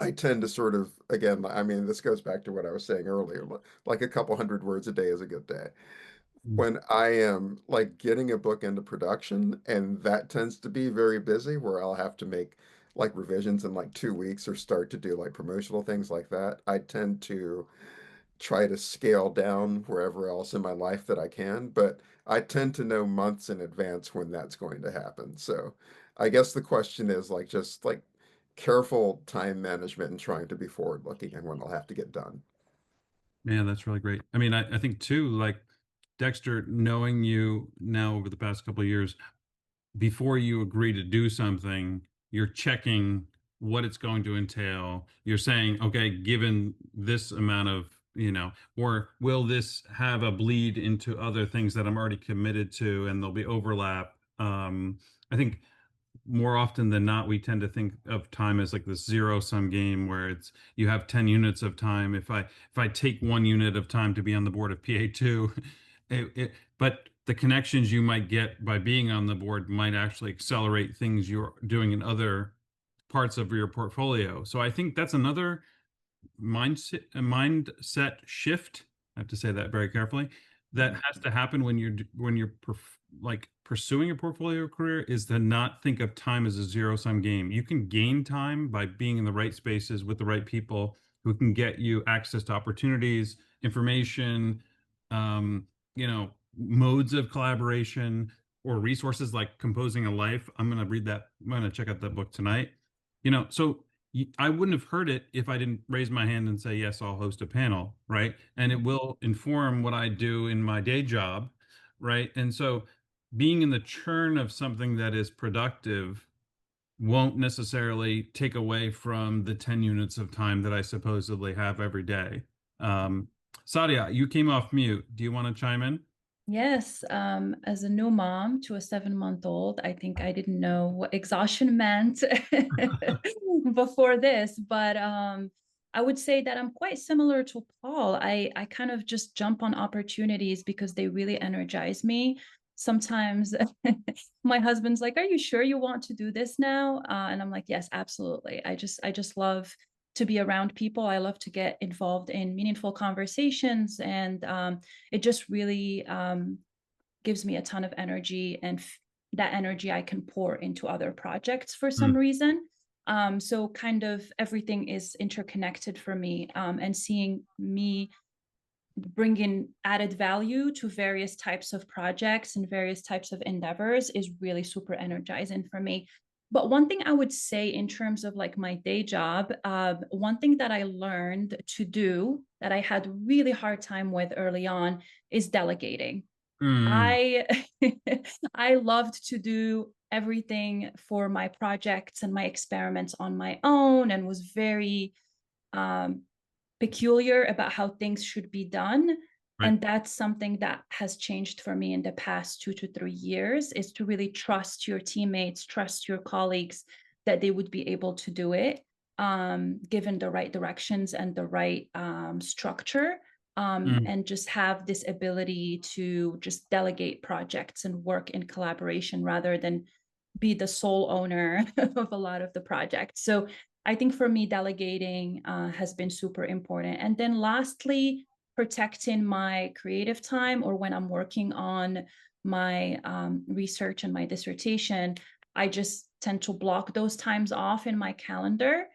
I tend to sort of, again, I mean, this goes back to what I was saying earlier, like a couple hundred words a day is a good day. When I am like getting a book into production, and that tends to be very busy, where I'll have to make like revisions in like 2 weeks or start to do like promotional things like that, I tend to try to scale down wherever else in my life that I can, but I tend to know months in advance when that's going to happen. So I guess the question is like just like careful time management and trying to be forward looking and when I'll have to get done. Man, that's really great. I mean, I think too, like Dexter, knowing you now over the past couple of years, before you agree to do something, you're checking what it's going to entail. You're saying, okay, given this amount of, or will this have a bleed into other things that I'm already committed to and there'll be overlap? I think more often than not, we tend to think of time as like this zero sum game where it's you have 10 units of time. If I take 1 unit of time to be on the board of PA2, but the connections you might get by being on the board might actually accelerate things you're doing in other parts of your portfolio. So I think that's another mindset shift. I have to say that very carefully. That has to happen when you're like pursuing a portfolio career, is to not think of time as a zero sum game. You can gain time by being in the right spaces with the right people who can get you access to opportunities, information, um, modes of collaboration, or resources like composing a life. I'm going to read that. I'm going to check out that book tonight. So I wouldn't have heard it if I didn't raise my hand and say, yes, I'll host a panel, right? And it will inform what I do in my day job, right? And so being in the churn of something that is productive won't necessarily take away from the 10 units of time that I supposedly have every day. Sadia, you came off mute. Do you want to chime in? Yes, as a new mom to a 7-month-old, I think I didn't know what exhaustion meant before this, but I would say that I'm quite similar to Paul. I kind of just jump on opportunities because they really energize me. sometimes my husband's like, are you sure you want to do this now? And I'm like, yes, absolutely. I just love to be around people. I love to get involved in meaningful conversations, and it just really gives me a ton of energy, and that energy I can pour into other projects for some Mm, reason. So kind of everything is interconnected for me, and seeing me bringing added value to various types of projects and various types of endeavors is really super energizing for me. But one thing I would say in terms of like my day job, one thing that I learned to do that I had really hard time with early on is delegating. mm, I I loved to do everything for my projects and my experiments on my own, and was very um, peculiar about how things should be done. right. And that's something that has changed for me in the past 2 to 3 years, is to really trust your teammates, trust your colleagues that they would be able to do it, given the right directions and the right structure, Mm, and just have this ability to just delegate projects and work in collaboration rather than be the sole owner of a lot of the projects. So I think for me, delegating has been super important. And then lastly, protecting my creative time, or when I'm working on my research and my dissertation, I just tend to block those times off in my calendar.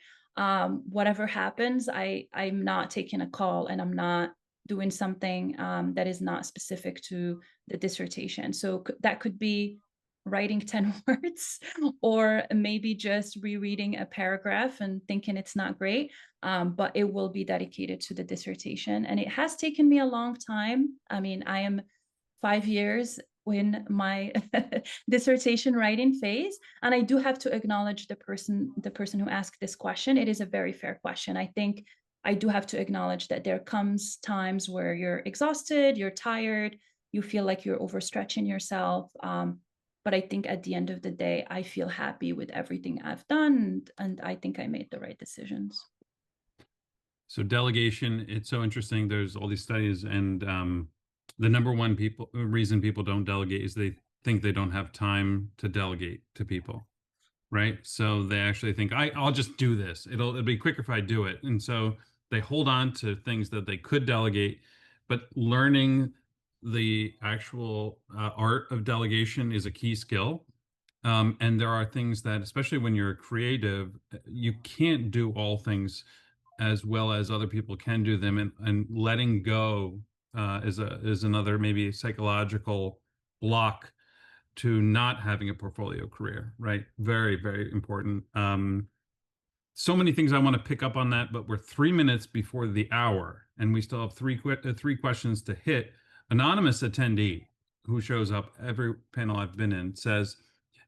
Whatever happens, I'm not taking a call, and I'm not doing something that is not specific to the dissertation. So that could be writing 10 words, or maybe just rereading a paragraph and thinking it's not great. But it will be dedicated to the dissertation. And it has taken me a long time. I mean, I am 5 years in my dissertation writing phase. And I do have to acknowledge the person who asked this question. It is a very fair question. I think I do have to acknowledge that there comes times where you're exhausted, you're tired, you feel like you're overstretching yourself. But I think at the end of the day, I feel happy with everything I've done, and I think I made the right decisions. so delegation, it's so interesting. There's all these studies, and the number one reason people don't delegate is they think they don't have time to delegate to people, right? So they actually think I'll just do this. It'll be quicker if I do it. And so they hold on to things that they could delegate, but learning the actual art of delegation is a key skill. And there are things that, especially when you're a creative, you can't do all things as well as other people can do them, and letting go is another maybe psychological block to not having a portfolio career, right? Very, very important. So many things I want to pick up on that, but we're 3 minutes before the hour, and we still have three questions to hit. Anonymous attendee who shows up every panel I've been in says,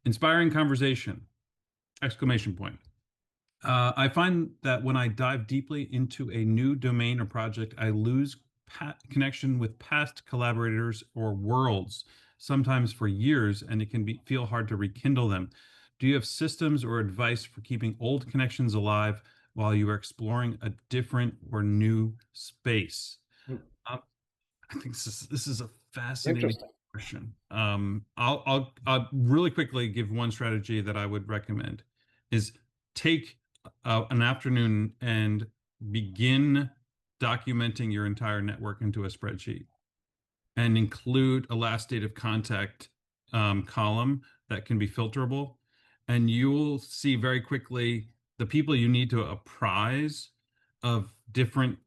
"Inspiring conversation!" Exclamation point. I find that when I dive deeply into a new domain or project, I lose connection with past collaborators or worlds, sometimes for years, and it can feel hard to rekindle them. Do you have systems or advice for keeping old connections alive while you are exploring a different or new space? Hmm. Uh, I think this is a fascinating Interesting. question. I'll really quickly give one strategy that I would recommend is take an afternoon and begin documenting your entire network into a spreadsheet, and include a last date of contact column that can be filterable. And you will see very quickly the people you need to apprise of different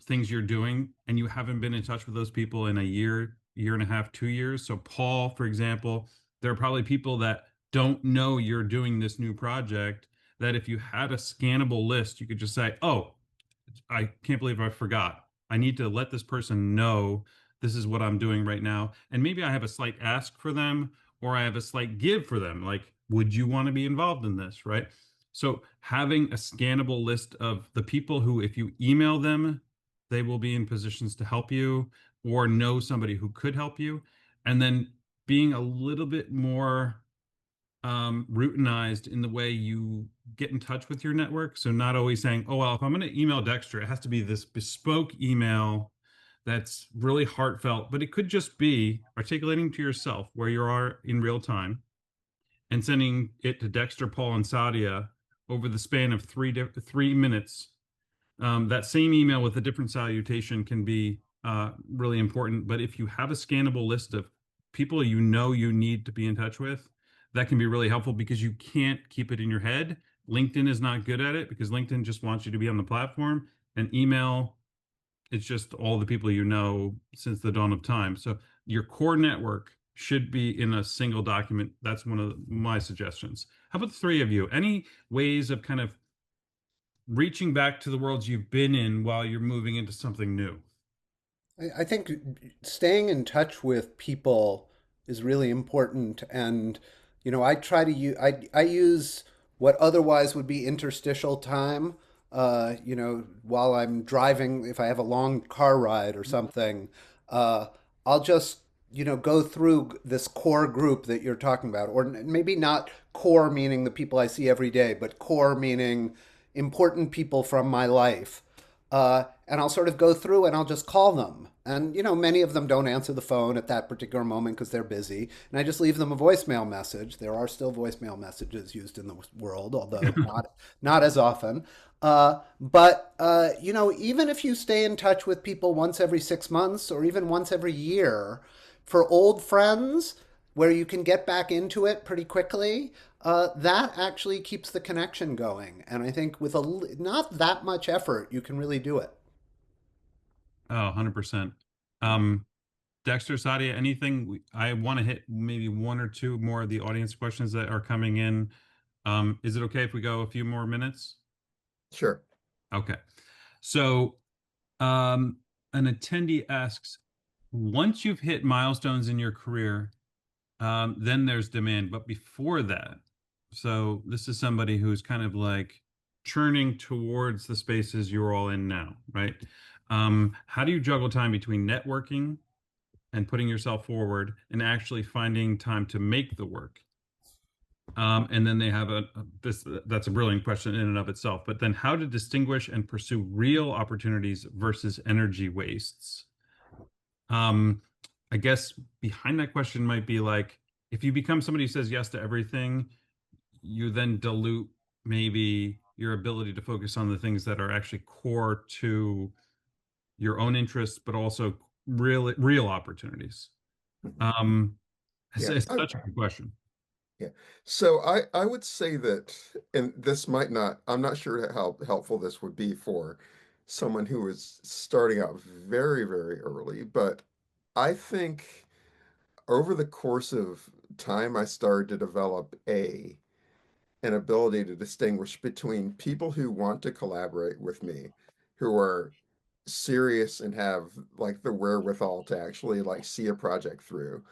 things you're doing, and you haven't been in touch with those people in a year, year and a half, 2 years. So Paul, for example, there are probably people that don't know you're doing this new project, that if you had a scannable list, you could just say, oh, I can't believe I forgot. I need to let this person know this is what I'm doing right now. And maybe I have a slight ask for them, or I have a slight give for them. Like, would you want to be involved in this? Right. So having a scannable list of the people who, if you email them, they will be in positions to help you, or know somebody who could help you. And then being a little bit more routinized in the way you get in touch with your network. So not always saying, oh, well, if I'm going to email Dexter, it has to be this bespoke email that's really heartfelt, but it could just be articulating to yourself where you are in real time and sending it to Dexter, Paul, and Sadia over the span of 3 minutes. That same email with a different salutation can be really important. But if you have a scannable list of people you know you need to be in touch with, that can be really helpful because you can't keep it in your head. LinkedIn is not good at it because LinkedIn just wants you to be on the platform, and email, it's just all the people you know since the dawn of time. So your core network should be in a single document. That's one of my suggestions. How about the three of you? Any ways of kind of reaching back to the worlds you've been in while you're moving into something new? I think staying in touch with people is really important. And, I try to use, I use what otherwise would be interstitial time, while I'm driving, if I have a long car ride or something, uh, I'll just, go through this core group that you're talking about, or maybe not core meaning the people I see every day, but core meaning important people from my life. And I'll sort of go through and I'll just call them. And, many of them don't answer the phone at that particular moment because they're busy. And I just leave them a voicemail message. There are still voicemail messages used in the world, although not as often. But even if you stay in touch with people once every 6 months or even once every year, for old friends where you can get back into it pretty quickly, that actually keeps the connection going. And I think with not that much effort, you can really do it. Oh, 100%. Um, Dexter, Sadia, anything? I want to hit maybe one or two more of the audience questions that are coming in. Is it okay if we go a few more minutes? Sure. Okay. So, um, an attendee asks, once you've hit milestones in your career, then there's demand. But before that, so this is somebody who's kind of like churning towards the spaces you're all in now, right? How do you juggle time between networking and putting yourself forward and actually finding time to make the work? And then they have that's a brilliant question in and of itself. But then how to distinguish and pursue real opportunities versus energy wastes? Um, I guess behind that question might be like, if you become somebody who says yes to everything, you then dilute maybe your ability to focus on the things that are actually core to your own interests, but also real opportunities. Mhm. Um, Yeah. it's such a good question. Yeah. So I would say that, and this might not, I'm not sure how helpful this would be for someone who is starting out very, very early, but I think over the course of time, I started to develop an ability to distinguish between people who want to collaborate with me, who are serious and have like the wherewithal to actually like see a project through,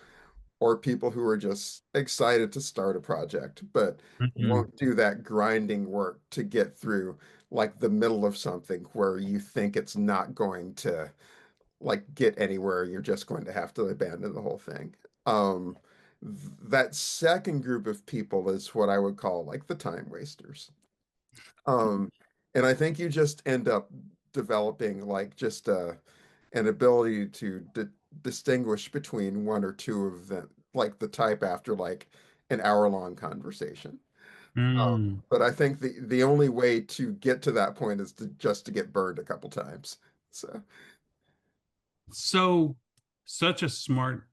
or people who are just excited to start a project, but Mhm. won't do that grinding work to get through like the middle of something where you think it's not going to like get anywhere. You're just going to have to abandon the whole thing. Um, that second group of people is what I would call like the time wasters. Um, and I think you just end up developing like just an ability to distinguish between one or two of them, like the type after like an hour-long conversation. Mm. But I think the only way to get to that point is to just to get burned a couple times. So So such a smart,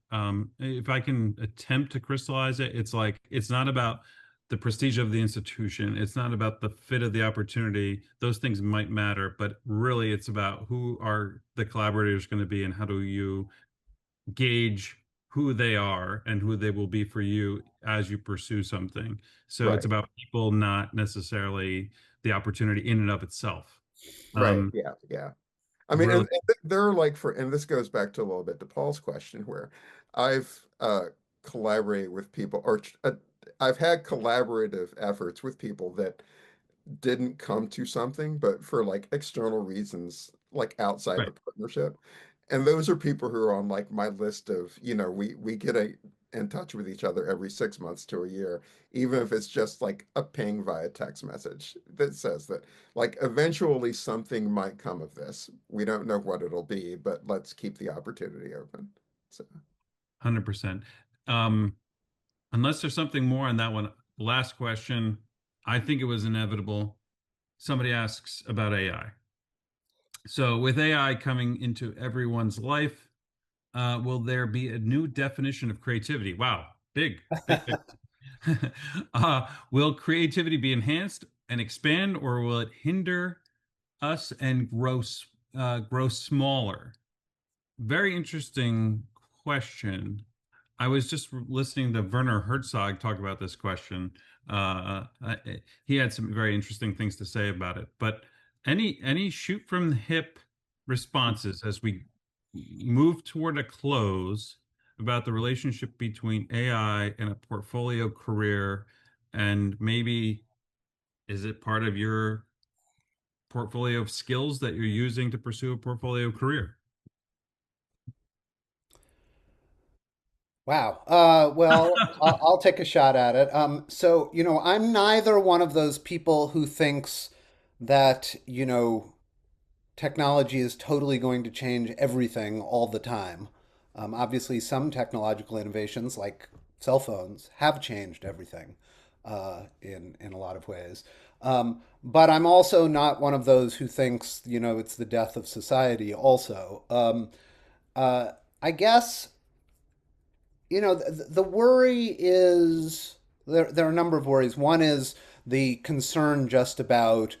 if I can attempt to crystallize it, it's like it's not about the prestige of the institution, it's not about the fit of the opportunity. Those things might matter, but really it's about who are the collaborators going to be and how do you gauge who they are and who they will be for you as you pursue something. So it's right, about people, not necessarily the opportunity in and of itself. right, um yeah, yeah. I mean, really. and there are like and this goes back to a little bit to Paul's question where I've collaborated with people or I've had collaborative efforts with people that didn't come to something, but for like external reasons, like outside Right. the partnership. And those are people who are on like my list of, we get in touch with each other every 6 months to a year, even if it's just like a ping via text message that says that, like, eventually something might come of this. We don't know what it'll be, but let's keep the opportunity open. So, 100%. Unless there's something more on that one. Last question. I think it was inevitable. Somebody asks about AI. So, with AI coming into everyone's life, will there be a new definition of creativity? Wow, big, big, big. Will creativity be enhanced and expand, or will it hinder us and grow smaller? Very interesting question. I was just listening to Werner Herzog talk about this question. He had some very interesting things to say about it. But any shoot from the hip responses as we move toward a close about the relationship between AI and a portfolio career, and maybe is it part of your portfolio of skills that you're using to pursue a portfolio career? Wow. Well, I'll take a shot at it. So, I'm neither one of those people who thinks that, technology is totally going to change everything all the time. Obviously, some technological innovations, like cell phones, have changed everything in a lot of ways. But I'm also not one of those who thinks, it's the death of society. Also, I guess the worry is there are a number of worries. One is the concern just about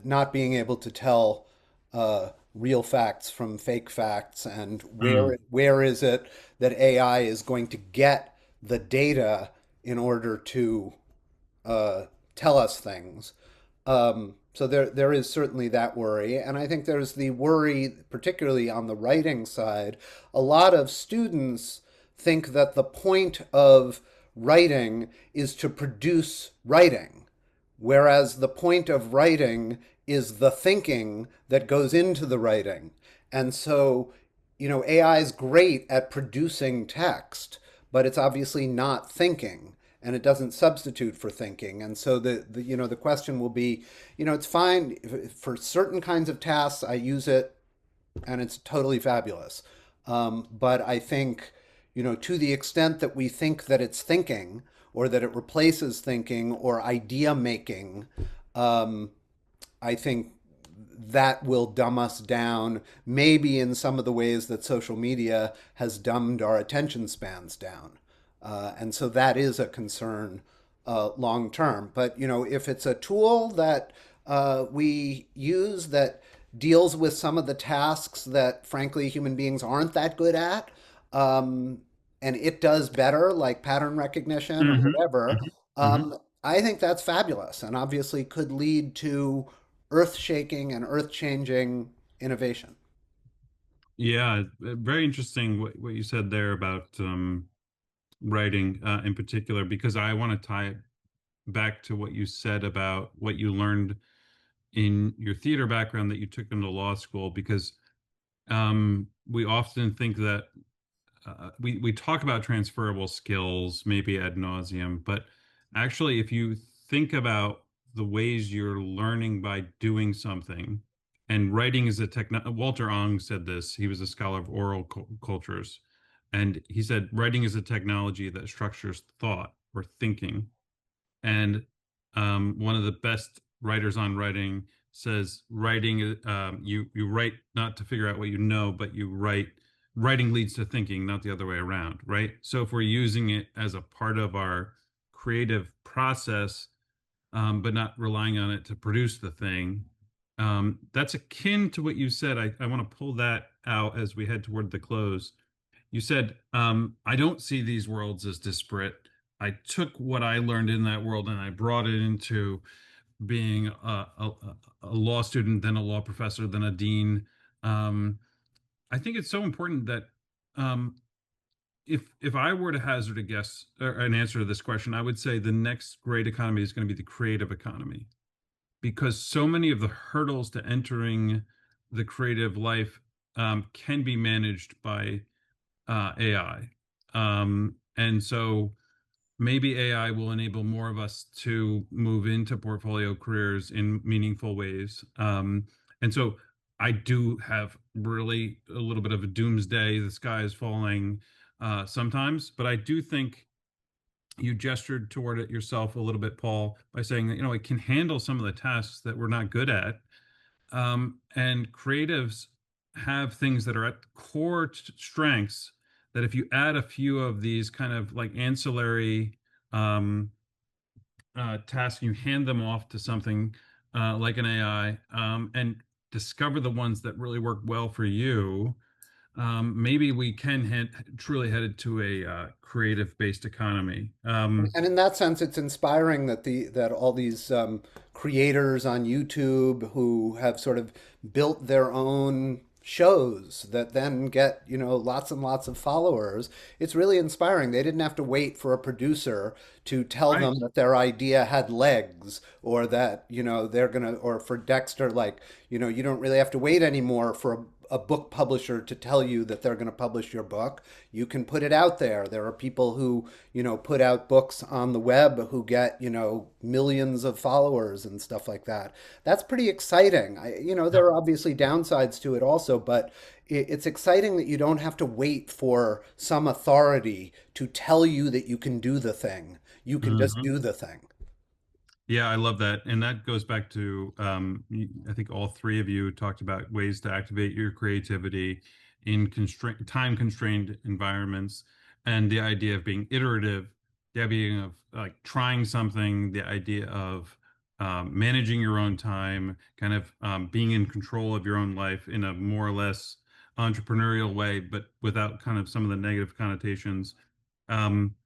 not being able to tell real facts from fake facts, and Mm, where is it that AI is going to get the data in order to tell us things. So there is certainly that worry, and I think there's the worry, particularly on the writing side. A lot of students think that the point of writing is to produce writing, whereas the point of writing is the thinking that goes into the writing. And so, AI is great at producing text, but it's obviously not thinking, and it doesn't substitute for thinking. And so the question will be, it's fine for certain kinds of tasks. I use it, and it's totally fabulous. But I think, to the extent that we think that it's thinking, or that it replaces thinking or idea making, um, I think that will dumb us down, maybe in some of the ways that social media has dumbed our attention spans down. And so that is a concern long term. But if it's a tool that we use that deals with some of the tasks that, frankly, human beings aren't that good at, um, and it does better, like pattern recognition or hmm whatever, hmm hmm I think that's fabulous, and obviously could lead to earth-shaking and earth-changing innovation. Yeah, very interesting what you said there about writing in particular, because I want to tie it back to what you said about what you learned in your theater background that you took into law school, because we often think that we talk about transferable skills maybe ad nauseum, but actually, if you think about the ways you're learning by doing something, and writing is a techno. Walter Ong said this. He was a scholar of oral cultures, and he said writing is a technology that structures thought or thinking. And one of the best writers on writing says writing you write not to figure out what you know, but you writing leads to thinking, not the other way around, right? So if we're using it as a part of our creative process, but not relying on it to produce the thing, that's akin to what you said. I want to pull that out as we head toward the close. You said, I don't see these worlds as disparate. I took what I learned in that world and I brought it into being a law student, then a law professor, then a dean. Um, I think it's so important that um, if I were to hazard a guess or an answer to this question, I would say the next great economy is going to be the creative economy, because so many of the hurdles to entering the creative life can be managed by AI. And so maybe AI will enable more of us to move into portfolio careers in meaningful ways. And so I do have really a little bit of a doomsday, the sky is falling sometimes, but I do think you gestured toward it yourself a little bit, Paul, by saying that, it can handle some of the tasks that we're not good at. And creatives have things that are at core strengths that if you add a few of these kind of like ancillary um, tasks, you hand them off to something like an AI, and discover the ones that really work well for you. Maybe we can truly headed to a creative based economy. And in that sense, it's inspiring that all these creators on YouTube who have sort of built their own shows that then get lots and lots of followers. It's really inspiring. They didn't have to wait for a producer to tell Right. them that their idea had legs, or that they're gonna, or for Dexter, like you don't really have to wait anymore for a book publisher to tell you that they're going to publish your book. You can put it out there. There are people who, put out books on the web who get, millions of followers and stuff like that. That's pretty exciting. There Yep. are obviously downsides to it also, but it's exciting that you don't have to wait for some authority to tell you that you can do the thing. You can just Mhm. do the thing. Yeah, I love that. And that goes back to, I think all three of you talked about ways to activate your creativity in time constrained environments, and the idea of being iterative, the idea of like trying something, the idea of managing your own time, kind of being in control of your own life in a more or less entrepreneurial way, but without kind of some of the negative connotations. Um,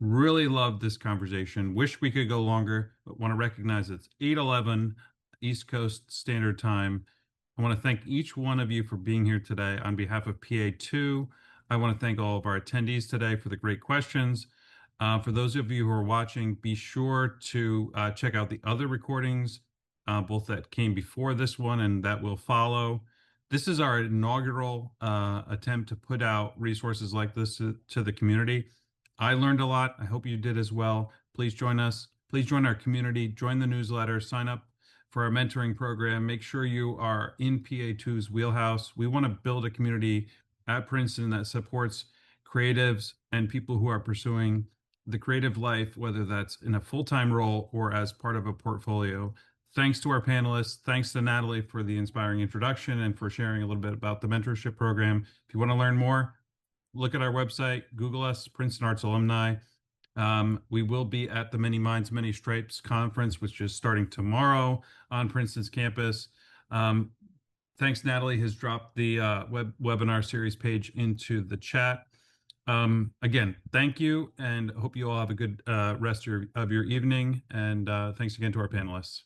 Really love this conversation. Wish we could go longer, but want to recognize it's 8:11 East Coast Standard Time. I want to thank each one of you for being here today. On behalf of PA2, I want to thank all of our attendees today for the great questions. For those of you who are watching, be sure to check out the other recordings, both that came before this one and that will follow. This is our inaugural attempt to put out resources like this to the community. I learned a lot. I hope you did as well. Please join us. Please join our community, join the newsletter, sign up for our mentoring program. Make sure you are in PA2's wheelhouse. We want to build a community at Princeton that supports creatives and people who are pursuing the creative life, whether that's in a full-time role or as part of a portfolio. Thanks to our panelists. Thanks to Natalie for the inspiring introduction and for sharing a little bit about the mentorship program. If you want to learn more, look at our website, Google us, Princeton Arts Alumni. We will be at the Many Minds, Many Stripes conference, which is starting tomorrow on Princeton's campus. Um, Thanks, Natalie has dropped the webinar series page into the chat. Again, thank you, and hope you all have a good rest of your evening. And thanks again to our panelists.